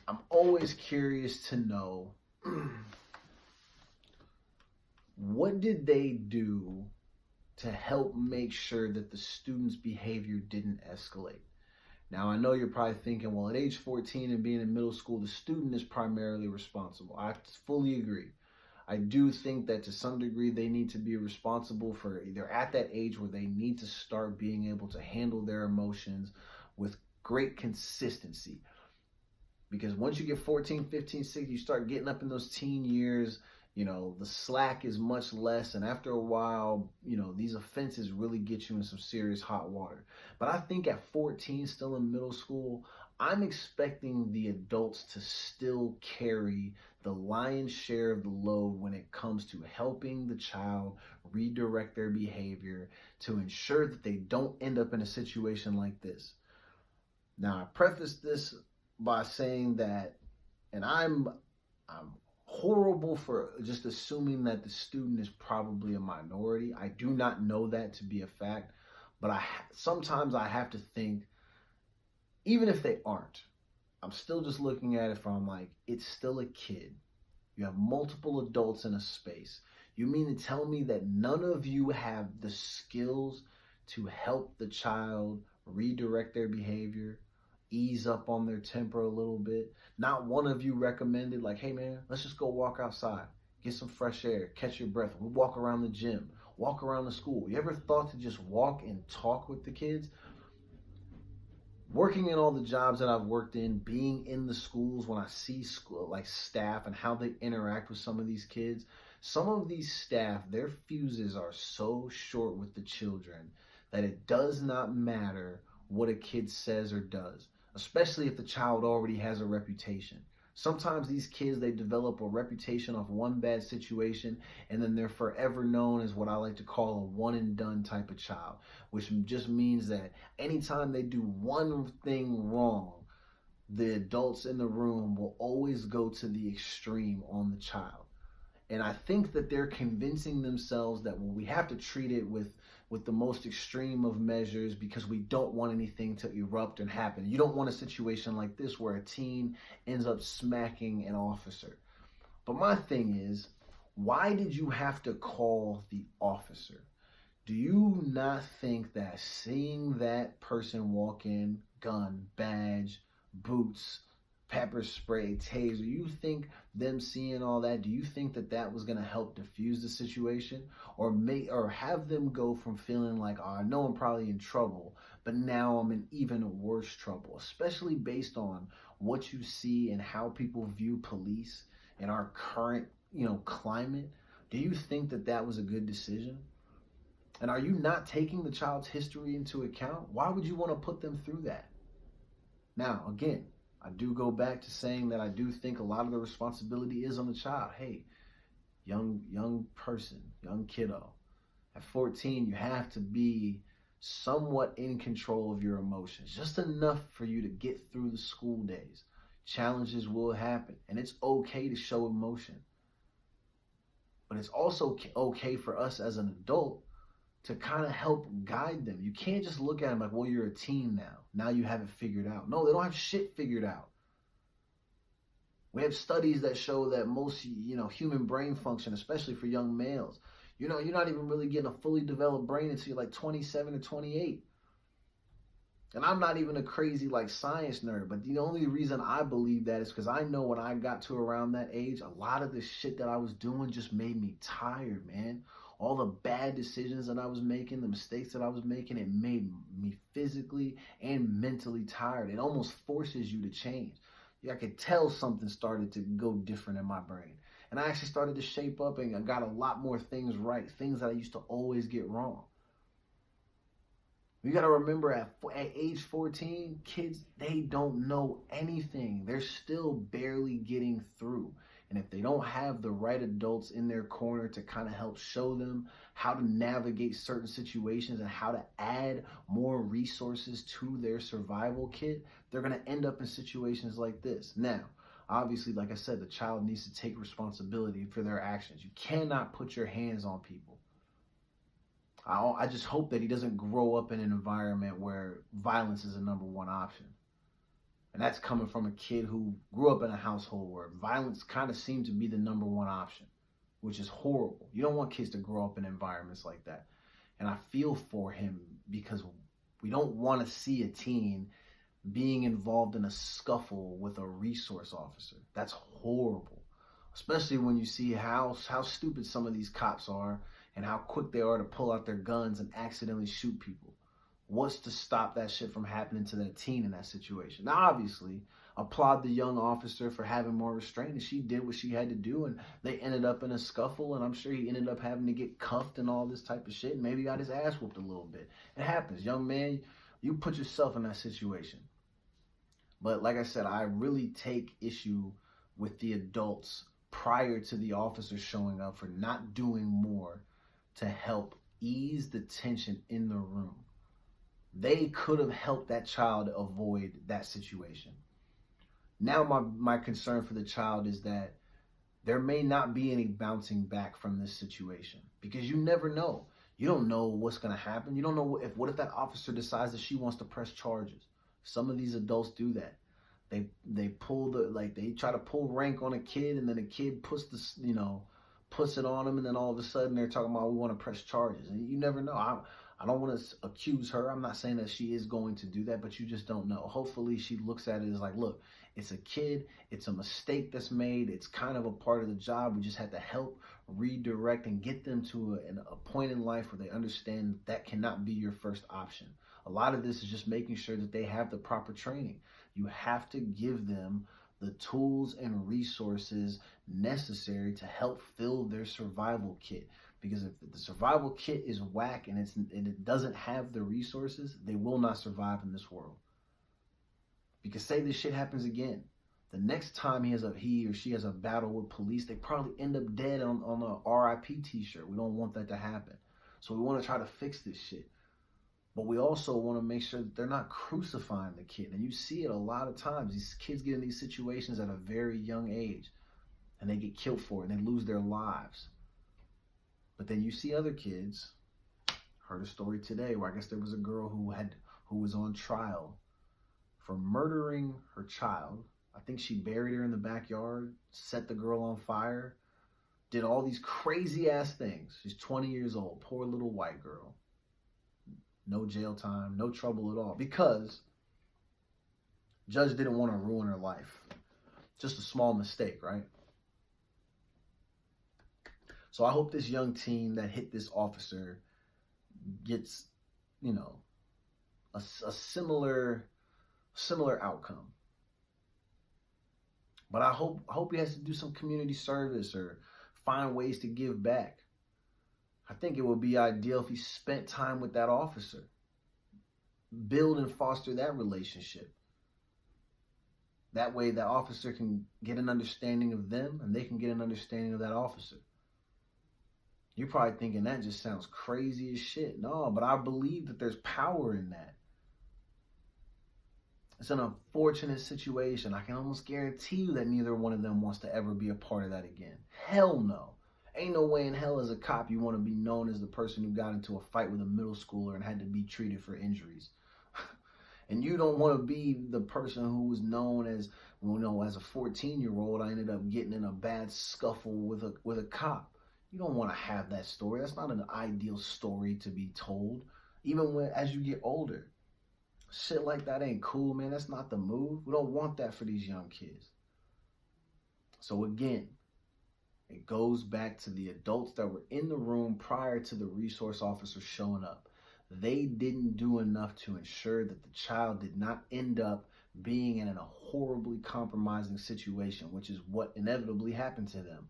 I'm always curious to know, what did they do to help make sure that the student's behavior didn't escalate? Now, I know you're probably thinking, well, at age 14 and being in middle school, the student is primarily responsible. I fully agree. I do think that to some degree they need to be responsible for, they're at that age where they need to start being able to handle their emotions with great consistency. Because once you get 14, 15, 16, you start getting up in those teen years, The slack is much less, and after a while, these offenses really get you in some serious hot water. But I think at 14, still in middle school, I'm expecting the adults to still carry the lion's share of the load when it comes to helping the child redirect their behavior to ensure that they don't end up in a situation like this. Now, I preface this by saying that, and I'm horrible for just assuming that the student is probably a minority. I do not know that to be a fact, but sometimes I have to think, even if they aren't, I'm still just looking at it from like, it's still a kid. You have multiple adults in a space. You mean to tell me that none of you have the skills to help the child redirect their behavior, ease up on their temper a little bit? Not one of you recommended like, hey man, let's just go walk outside, get some fresh air, catch your breath. We'll walk around the gym, walk around the school. You ever thought to just walk and talk with the kids? Working in all the jobs that I've worked in, being in the schools, when I see school, like staff and how they interact with some of these kids, some of these staff, their fuses are so short with the children that it does not matter what a kid says or does, especially if the child already has a reputation. Sometimes these kids, they develop a reputation off one bad situation, and then they're forever known as what I like to call a one and done type of child, which just means that anytime they do one thing wrong, the adults in the room will always go to the extreme on the child. And I think that they're convincing themselves that, well, we have to treat it with the most extreme of measures because we don't want anything to erupt and happen. You don't want a situation like this where a teen ends up smacking an officer. But my thing is, why did you have to call the officer? Do you not think that seeing that person walk in, gun, badge, boots, pepper spray, taser, you think them seeing all that, do you think that that was going to help diffuse the situation, or have them go from feeling like, oh, I know I'm probably in trouble, but now I'm in even worse trouble, especially based on what you see and how people view police in our current, climate? Do you think that that was a good decision? And are you not taking the child's history into account? Why would you want to put them through that? Now, again, I do go back to saying that I do think a lot of the responsibility is on the child. Hey, young person, young kiddo, at 14, you have to be somewhat in control of your emotions, just enough for you to get through the school days. Challenges will happen, and it's okay to show emotion. But it's also okay for us as an adult to kind of help guide them. You can't just look at them like, well, you're a teen now. Now you have it figured out. No, they don't have shit figured out. We have studies that show that most, human brain function, especially for young males, you're not even really getting a fully developed brain until you're like 27 or 28. And I'm not even a crazy science nerd, but the only reason I believe that is because I know when I got to around that age, a lot of the shit that I was doing just made me tired, man. All the bad decisions that I was making, the mistakes that I was making, it made me physically and mentally tired. It almost forces you to change. I could tell something started to go different in my brain. And I actually started to shape up, and I got a lot more things right, things that I used to always get wrong. You got to remember, at age 14, kids, they don't know anything. They're still barely getting through. And if they don't have the right adults in their corner to kind of help show them how to navigate certain situations and how to add more resources to their survival kit, they're going to end up in situations like this. Now, obviously, like I said, the child needs to take responsibility for their actions. You cannot put your hands on people. I just hope that he doesn't grow up in an environment where violence is a number one option. And that's coming from a kid who grew up in a household where violence kind of seemed to be the number one option, which is horrible. You don't want kids to grow up in environments like that. And I feel for him because we don't want to see a teen being involved in a scuffle with a resource officer. That's horrible, especially when you see how stupid some of these cops are and how quick they are to pull out their guns and accidentally shoot people. What's to stop that shit from happening to that teen in that situation? Now, obviously, applaud the young officer for having more restraint, and she did what she had to do, and they ended up in a scuffle, and I'm sure he ended up having to get cuffed and all this type of shit, and maybe got his ass whooped a little bit. It happens. Young man, you put yourself in that situation. But like I said, I really take issue with the adults prior to the officer showing up for not doing more to help ease the tension in the room. They could have helped that child avoid that situation. Now my concern for the child is that there may not be any bouncing back from this situation, because you never know. You don't know what's going to happen. You don't know what if that officer decides that she wants to press charges. Some of these adults do that. They pull they try to pull rank on a kid, and then a kid puts it on them, and then all of a sudden they're talking about, we want to press charges. And you never know. I don't want to accuse her. I'm not saying that she is going to do that, but you just don't know. Hopefully she looks at it as like, look, it's a kid. It's a mistake that's made. It's kind of a part of the job. We just had to help redirect and get them to a point in life where they understand that cannot be your first option. A lot of this is just making sure that they have the proper training. You have to give them the tools and resources necessary to help fill their survival kit. Because if the survival kit is whack and it doesn't have the resources, they will not survive in this world. Because say this shit happens again, the next time he or she has a battle with police, they probably end up dead on a RIP t-shirt. We don't want that to happen. So we want to try to fix this shit. But we also want to make sure that they're not crucifying the kid. And you see it a lot of times. These kids get in these situations at a very young age, and they get killed for it, and they lose their lives. But then you see other kids. Heard a story today where I guess there was a girl who was on trial for murdering her child. I think she buried her in the backyard, set the girl on fire, did all these crazy ass things. She's 20 years old, poor little white girl. No jail time, no trouble at all, because judge didn't want to ruin her life. Just a small mistake, right? So I hope this young teen that hit this officer gets, a similar outcome. But I hope he has to do some community service or find ways to give back. I think it would be ideal if he spent time with that officer. Build and foster that relationship. That way that officer can get an understanding of them, and they can get an understanding of that officer. You're probably thinking that just sounds crazy as shit. No, but I believe that there's power in that. It's an unfortunate situation. I can almost guarantee you that neither one of them wants to ever be a part of that again. Hell no. Ain't no way in hell as a cop you want to be known as the person who got into a fight with a middle schooler and had to be treated for injuries. And you don't want to be the person who was known as, as a 14-year-old, I ended up getting in a bad scuffle with a cop. You don't want to have that story. That's not an ideal story to be told, even as you get older. Shit like that ain't cool, man. That's not the move. We don't want that for these young kids. So again, it goes back to the adults that were in the room prior to the resource officer showing up. They didn't do enough to ensure that the child did not end up being in a horribly compromising situation, which is what inevitably happened to them.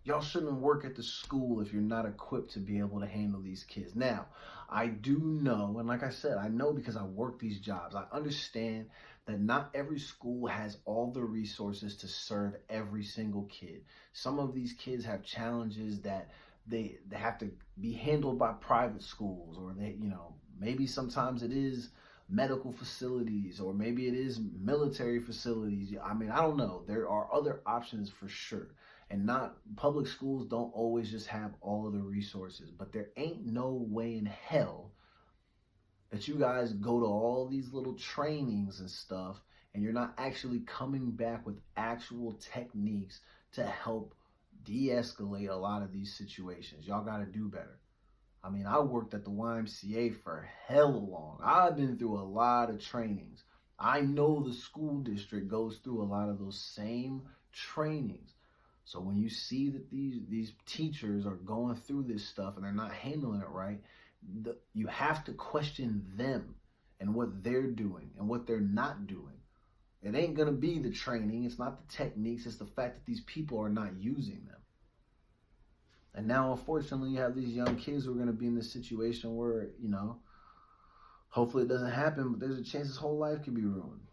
Y'all shouldn't work at the school if you're not equipped to be able to handle these kids. Now, I do know, and like I said, I know because I work these jobs. I understand that not every school has all the resources to serve every single kid. Some of these kids have challenges that they have to be handled by private schools, or maybe sometimes it is medical facilities, or maybe it is military facilities. I mean, I don't know. There are other options for sure. And not public schools don't always just have all of the resources, but there ain't no way in hell that you guys go to all these little trainings and stuff and you're not actually coming back with actual techniques to help de-escalate a lot of these situations. Y'all got to do better. I mean, I worked at the YMCA for hella long. I've been through a lot of trainings. I know the school district goes through a lot of those same trainings. So when you see that these teachers are going through this stuff and they're not handling it right, you have to question them. and what they're doing and what they're not doing. It ain't going to be the training. It's not the techniques. It's the fact that these people are not using them. And now, unfortunately, you have these young kids who are going to be in this situation where, hopefully it doesn't happen, but there's a chance his whole life could be ruined.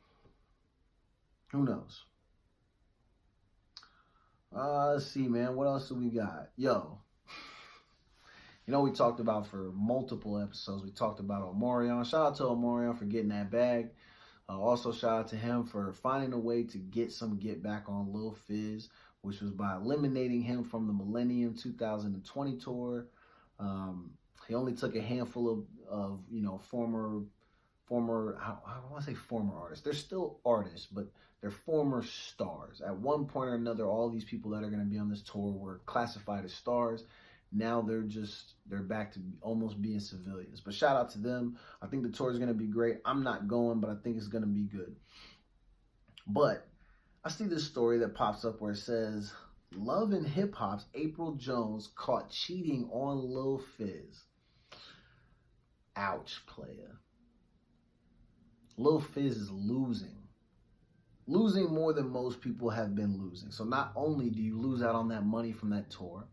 Who knows? Let's see, man. What else do we got? Yo. We talked about for multiple episodes, we talked about Omarion. Shout out to Omarion for getting that bag. Also, shout out to him for finding a way to get some get back on Lil Fizz, which was by eliminating him from the Millennium 2020 tour. He only took a handful of former, I want to say former artists. They're still artists, but they're former stars. At one point or another, all these people that are going to be on this tour were classified as stars. Now they're back to almost being civilians. But shout out to them. I think the tour is going to be great. I'm not going, but I think it's going to be good. But I see this story that pops up where it says, Love and Hip Hop's April Jones caught cheating on Lil Fizz. Ouch, playa. Lil Fizz is losing. Losing more than most people have been losing. So not only do you lose out on that money from that tour,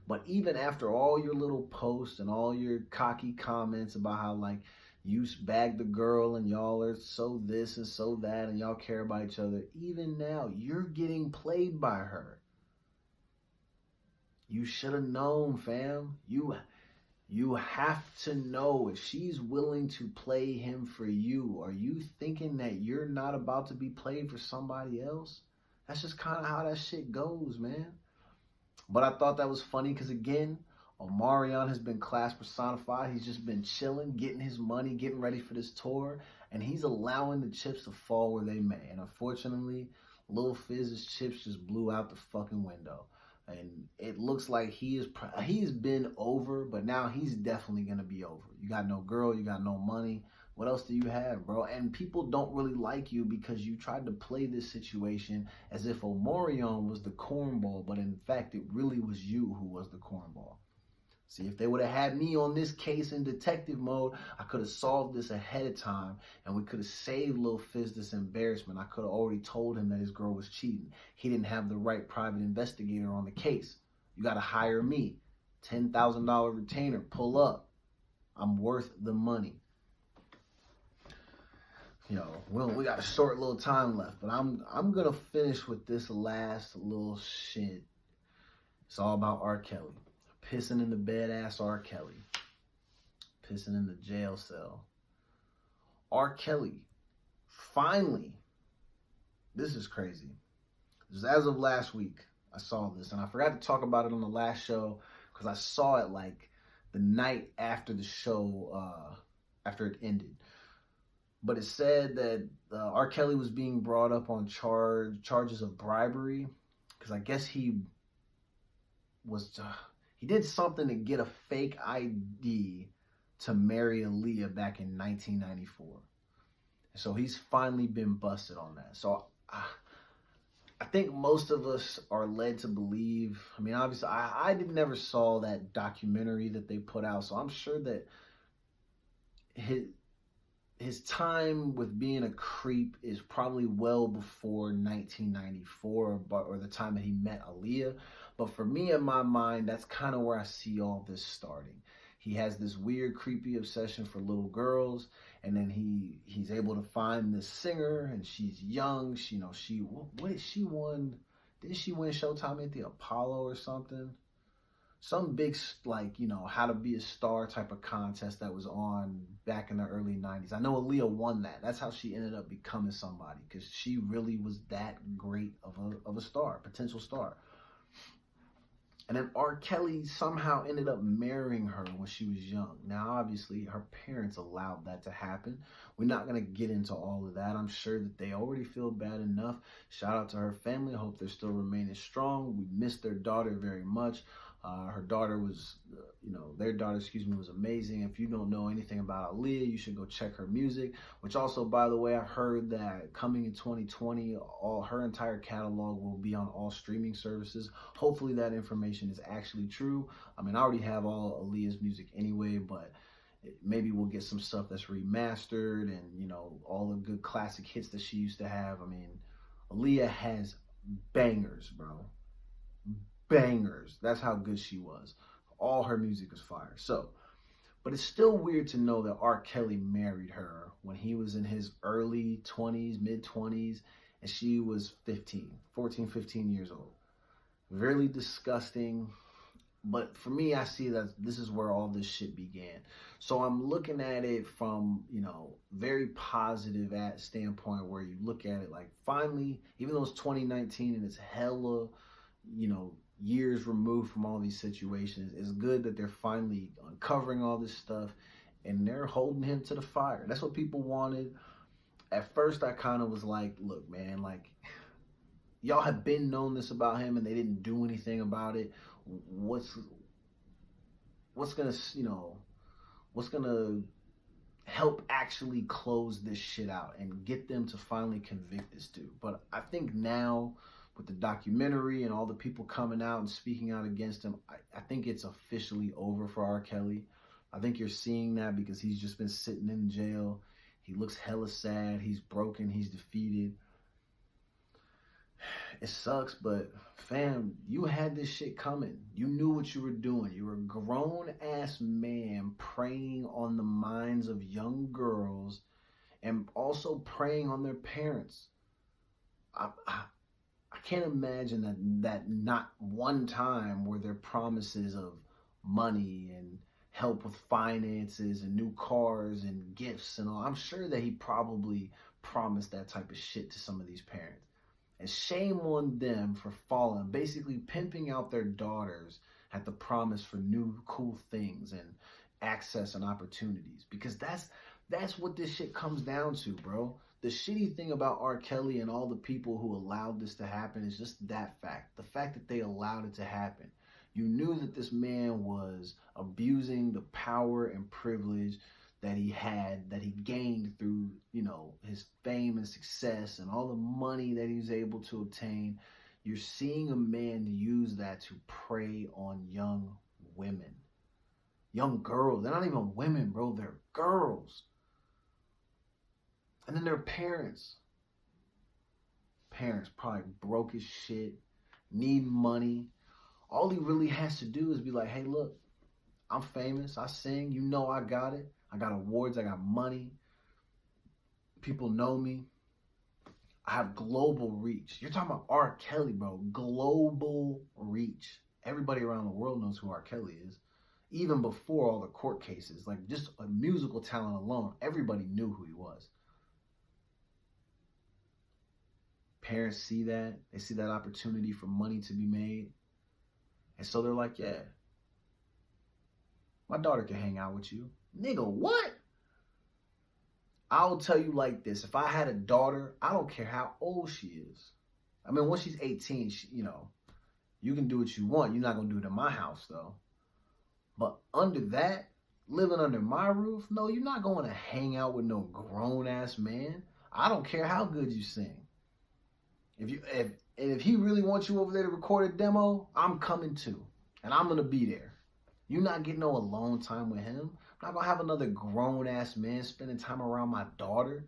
but even after all your little posts and all your cocky comments about how you bagged the girl and y'all are so this and so that and y'all care about each other, even now you're getting played by her. You should have known, fam. You have to know if she's willing to play him for you. Are you thinking that you're not about to be played for somebody else? That's just kind of how that shit goes, man. But I thought that was funny because, again, Omarion has been class personified. He's just been chilling, getting his money, getting ready for this tour, and he's allowing the chips to fall where they may. And unfortunately, Lil Fizz's chips just blew out the fucking window. And it looks like he's been over, but now he's definitely going to be over. You got no girl, you got no money. What else do you have, bro? And people don't really like you because you tried to play this situation as if Omarion was the cornball, but in fact, it really was you who was the cornball. See, if they would have had me on this case in detective mode, I could have solved this ahead of time, and we could have saved Lil Fizz this embarrassment. I could have already told him that his girl was cheating. He didn't have the right private investigator on the case. You got to hire me. $10,000 retainer. Pull up. I'm worth the money. We got a short little time left, but I'm gonna finish with this last little shit. It's all about R. Kelly. Pissing in the bed ass R. Kelly. Pissing in the jail cell. R. Kelly, finally, this is crazy. Just as of last week, I saw this, and I forgot to talk about it on the last show because I saw it the night after the show, after it ended. But it said that R. Kelly was being brought up on charges of bribery because I guess he did something to get a fake ID to marry Aaliyah back in 1994. So he's finally been busted on that. So I think most of us are led to believe, obviously I never saw that documentary that they put out, so I'm sure that his time with being a creep is probably well before 1994 or the time that he met Aaliyah. But for me, in my mind, that's kind of where I see all this starting. He has this weird, creepy obsession for little girls, and then he's able to find this singer, and she's young. What did she won? Didn't she win Showtime at the Apollo or something? Some big, how to be a star type of contest that was on back in the early 90s. I know Aaliyah won that. That's how she ended up becoming somebody, because she really was that great of a star, potential star. And then R. Kelly somehow ended up marrying her when she was young. Now, obviously, her parents allowed that to happen. We're not going to get into all of that. I'm sure that they already feel bad enough. Shout out to her family. I hope they're still remaining strong. We miss their daughter very much. Her daughter was, their daughter, was amazing. If you don't know anything about Aaliyah, you should go check her music, which also, by the way, I heard that coming in 2020, her entire catalog will be on all streaming services. Hopefully that information is actually true. I already have all Aaliyah's music anyway, but Maybe we'll get some stuff that's remastered and, you know, all the good classic hits that she used to have. I mean, Aaliyah has bangers, bro. Bangers. That's how good she was. All her music is fire. So, but it's still weird to know that R. Kelly married her when he was in his early 20s, mid 20s, and she was 15 years old. Really disgusting. But for me, I see that this is where all this shit began. So I'm looking at it from, you know, very positive at standpoint where you look at it like finally, even though it's 2019 and it's hella, you know, years removed from all these situations, it's good that they're finally uncovering all this stuff and they're holding him to the fire. That's what people wanted. At first, I kind of was like, look, man, like, y'all have been known this about him and they didn't do anything about it. What's gonna, you know, what's gonna help actually close this shit out and get them to finally convict this dude? But I think now with the documentary and all the people coming out and speaking out against him, I think it's officially over for R. Kelly. I think you're seeing that because he's just been sitting in jail. He looks hella sad. He's broken. He's defeated. It sucks, but fam, you had this shit coming. You knew what you were doing. You were a grown-ass man preying on the minds of young girls and also preying on their parents. I can't imagine that not one time were there promises of money and help with finances and new cars and gifts and all. I'm sure that he probably promised that type of shit to some of these parents. And shame on them for falling, basically pimping out their daughters at the promise for new cool things and access and opportunities. Because that's what this shit comes down to, bro. The shitty thing about R. Kelly and all the people who allowed this to happen is just that fact. The fact that they allowed it to happen. You knew that this man was abusing the power and privilege that he had, that he gained through, you know, his fame and success and all the money that he was able to obtain. You're seeing a man use that to prey on young women. Young girls. They're not even women, bro. They're girls. And then their parents. Parents probably broke as shit, need money. All he really has to do is be like, hey, look, I'm famous. I sing. You know I got it. I got awards. I got money. People know me. I have global reach. You're talking about R. Kelly, bro. Global reach. Everybody around the world knows who R. Kelly is. Even before all the court cases. Like, just a musical talent alone, everybody knew who he was. Parents see that. They see that opportunity for money to be made. And so they're like, yeah, my daughter can hang out with you. Nigga, what? I'll tell you like this. If I had a daughter, I don't care how old she is. I mean, once she's 18, you know, you can do what you want. You're not going to do it in my house, though. But under that, living under my roof, no, you're not going to hang out with no grown-ass man. I don't care how good you sing. If he really wants you over there to record a demo, I'm coming too. And I'm going to be there. You're not getting no alone time with him. I'm not going to have another grown-ass man spending time around my daughter.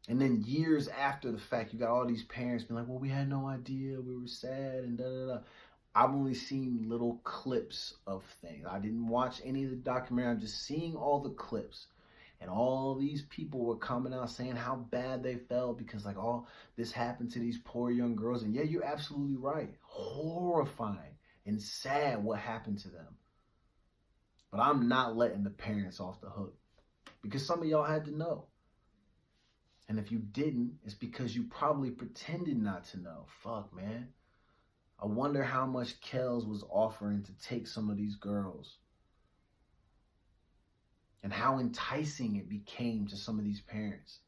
And then years after the fact, you got all these parents being like, well, we had no idea. We were sad and da-da-da. I've only seen little clips of things. I didn't watch any of the documentary. I'm just seeing all the clips. And all these people were coming out saying how bad they felt because, like, all this happened to these poor young girls. And yeah, you're absolutely right. Horrifying and sad what happened to them. But I'm not letting the parents off the hook because some of y'all had to know. And if you didn't, it's because you probably pretended not to know. Fuck, man. I wonder how much Kells was offering to take some of these girls. And how enticing it became to some of these parents.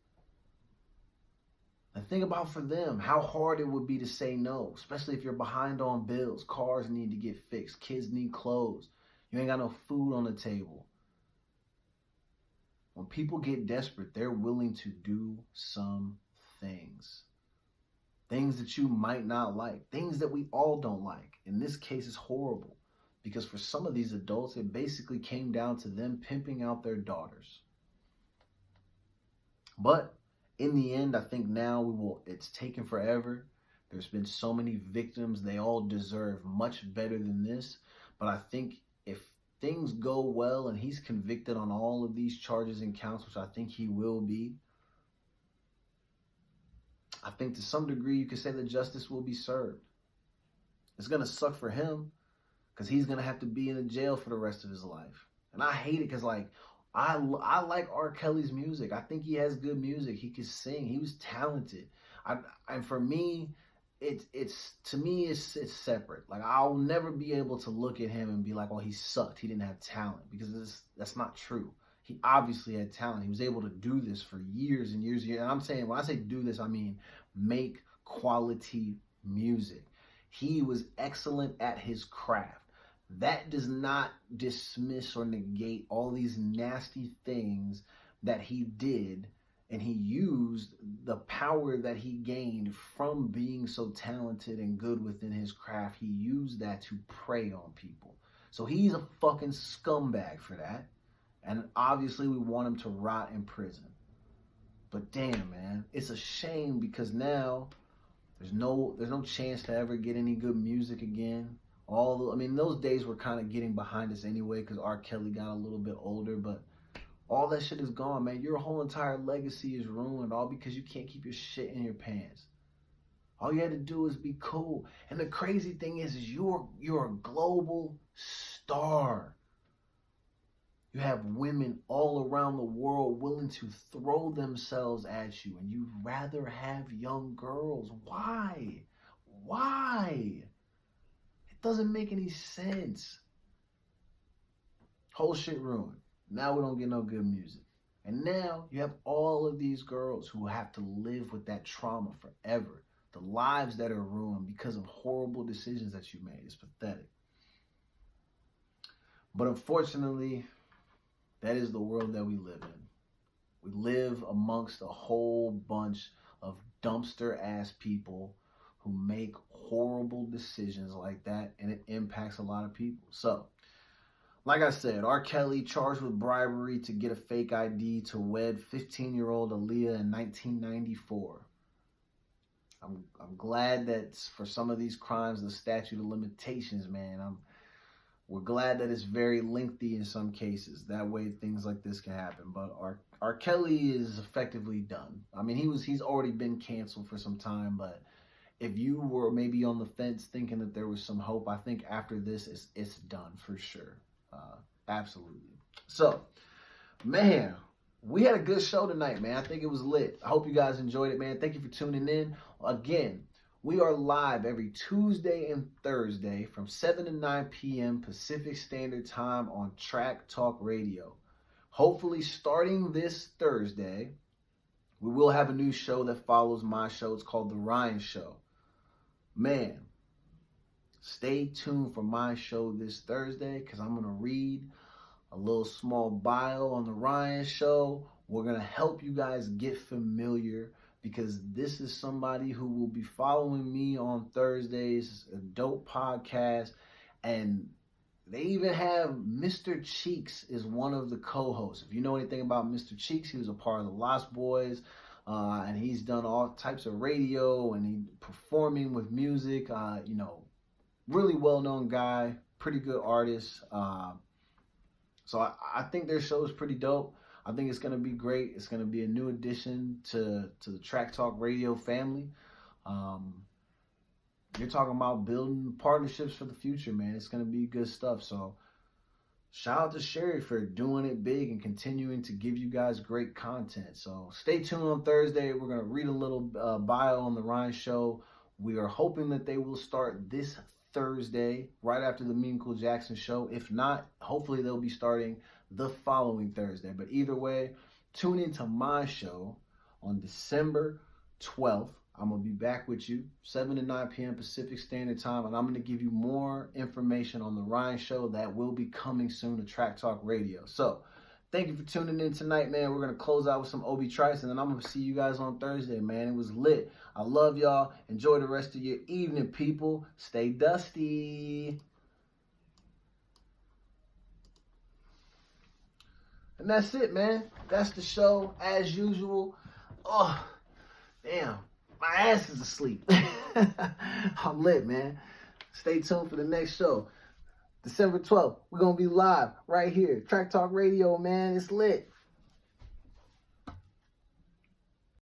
And think about for them, how hard it would be to say no, especially if you're behind on bills. Cars need to get fixed. Kids need clothes. You ain't got no food on the table. When people get desperate, they're willing to do some things. Things that you might not like. Things that we all don't like. In this case, it's horrible. Because for some of these adults, it basically came down to them pimping out their daughters. But in the end, I think now it's taken forever. There's been so many victims. They all deserve much better than this. But I think if things go well and he's convicted on all of these charges and counts, which I think he will be, I think to some degree you could say that justice will be served. It's going to suck for him because he's going to have to be in a jail for the rest of his life. And I hate it because, like, I like R. Kelly's music. I think he has good music. He could sing. He was talented. And for me, it's separate. Like, I'll never be able to look at him and be like, oh, he sucked. He didn't have talent, because that's not true. He obviously had talent. He was able to do this for years and years and years. And I'm saying, when I say do this, I mean make quality music. He was excellent at his craft. That does not dismiss or negate all these nasty things that he did, and he used the power that he gained from being so talented and good within his craft. He used that to prey on people. So he's a fucking scumbag for that. And obviously we want him to rot in prison. But damn, man, it's a shame because now there's no chance to ever get any good music again. Those days were kind of getting behind us anyway because R. Kelly got a little bit older, but all that shit is gone, man. Your whole entire legacy is ruined, all because you can't keep your shit in your pants. All you had to do is be cool. And the crazy thing is you're a global star. You have women all around the world willing to throw themselves at you, and you'd rather have young girls. Why? Why? It doesn't make any sense. Whole shit ruined. Now we don't get no good music. And now you have all of these girls who have to live with that trauma forever. The lives that are ruined because of horrible decisions that you made. It's pathetic. But unfortunately, that is the world that we live in. We live amongst a whole bunch of dumpster-ass people who make horrible decisions like that, and it impacts a lot of people. So, like I said, R. Kelly charged with bribery to get a fake ID to wed 15-year-old Aaliyah in 1994. I'm glad that for some of these crimes, the statute of limitations, man, we're glad that it's very lengthy in some cases. That way things like this can happen. But R. Kelly is effectively done. I mean, he's already been canceled for some time, but if you were maybe on the fence thinking that there was some hope, I think after this, it's done for sure. Absolutely. So, man, we had a good show tonight, man. I think it was lit. I hope you guys enjoyed it, man. Thank you for tuning in. Again, we are live every Tuesday and Thursday from 7 to 9 p.m. Pacific Standard Time on Track Talk Radio. Hopefully, starting this Thursday, we will have a new show that follows my show. It's called The Ryan Show. Man, stay tuned for my show this Thursday because I'm going to read a little small bio on The Ryan Show. We're going to help you guys get familiar because this is somebody who will be following me on Thursdays, a dope podcast, and they even have Mr. Cheeks is one of the co-hosts. If you know anything about Mr. Cheeks, he was a part of the Lost Boys, and he's done all types of radio and he performing with music, really well-known guy, pretty good artist. So I think their show is pretty dope. I think it's going to be great. It's going to be a new addition to the Track Talk Radio family. You're talking about building partnerships for the future, man. It's going to be good stuff. So shout out to Sherry for doing it big and continuing to give you guys great content. So stay tuned on Thursday. We're going to read a little bio on The Ryan Show. We are hoping that they will start this Thursday, right after the Michael Jackson show. If not, hopefully they'll be starting the following Thursday. But either way, tune into my show on December 12th. I'm going to be back with you 7 to 9 p.m. Pacific Standard Time, and I'm going to give you more information on the Ryan Show that will be coming soon to Track Talk Radio. So thank you for tuning in tonight, man. We're going to close out with some Obi Trice, and then I'm going to see you guys on Thursday, man. It was lit. I love y'all. Enjoy the rest of your evening, people. Stay dusty. And that's it, man. That's the show as usual. Oh, damn. My ass is asleep. I'm lit, man. Stay tuned for the next show. December 12th, we're going to be live right here. Track Talk Radio, man. It's lit.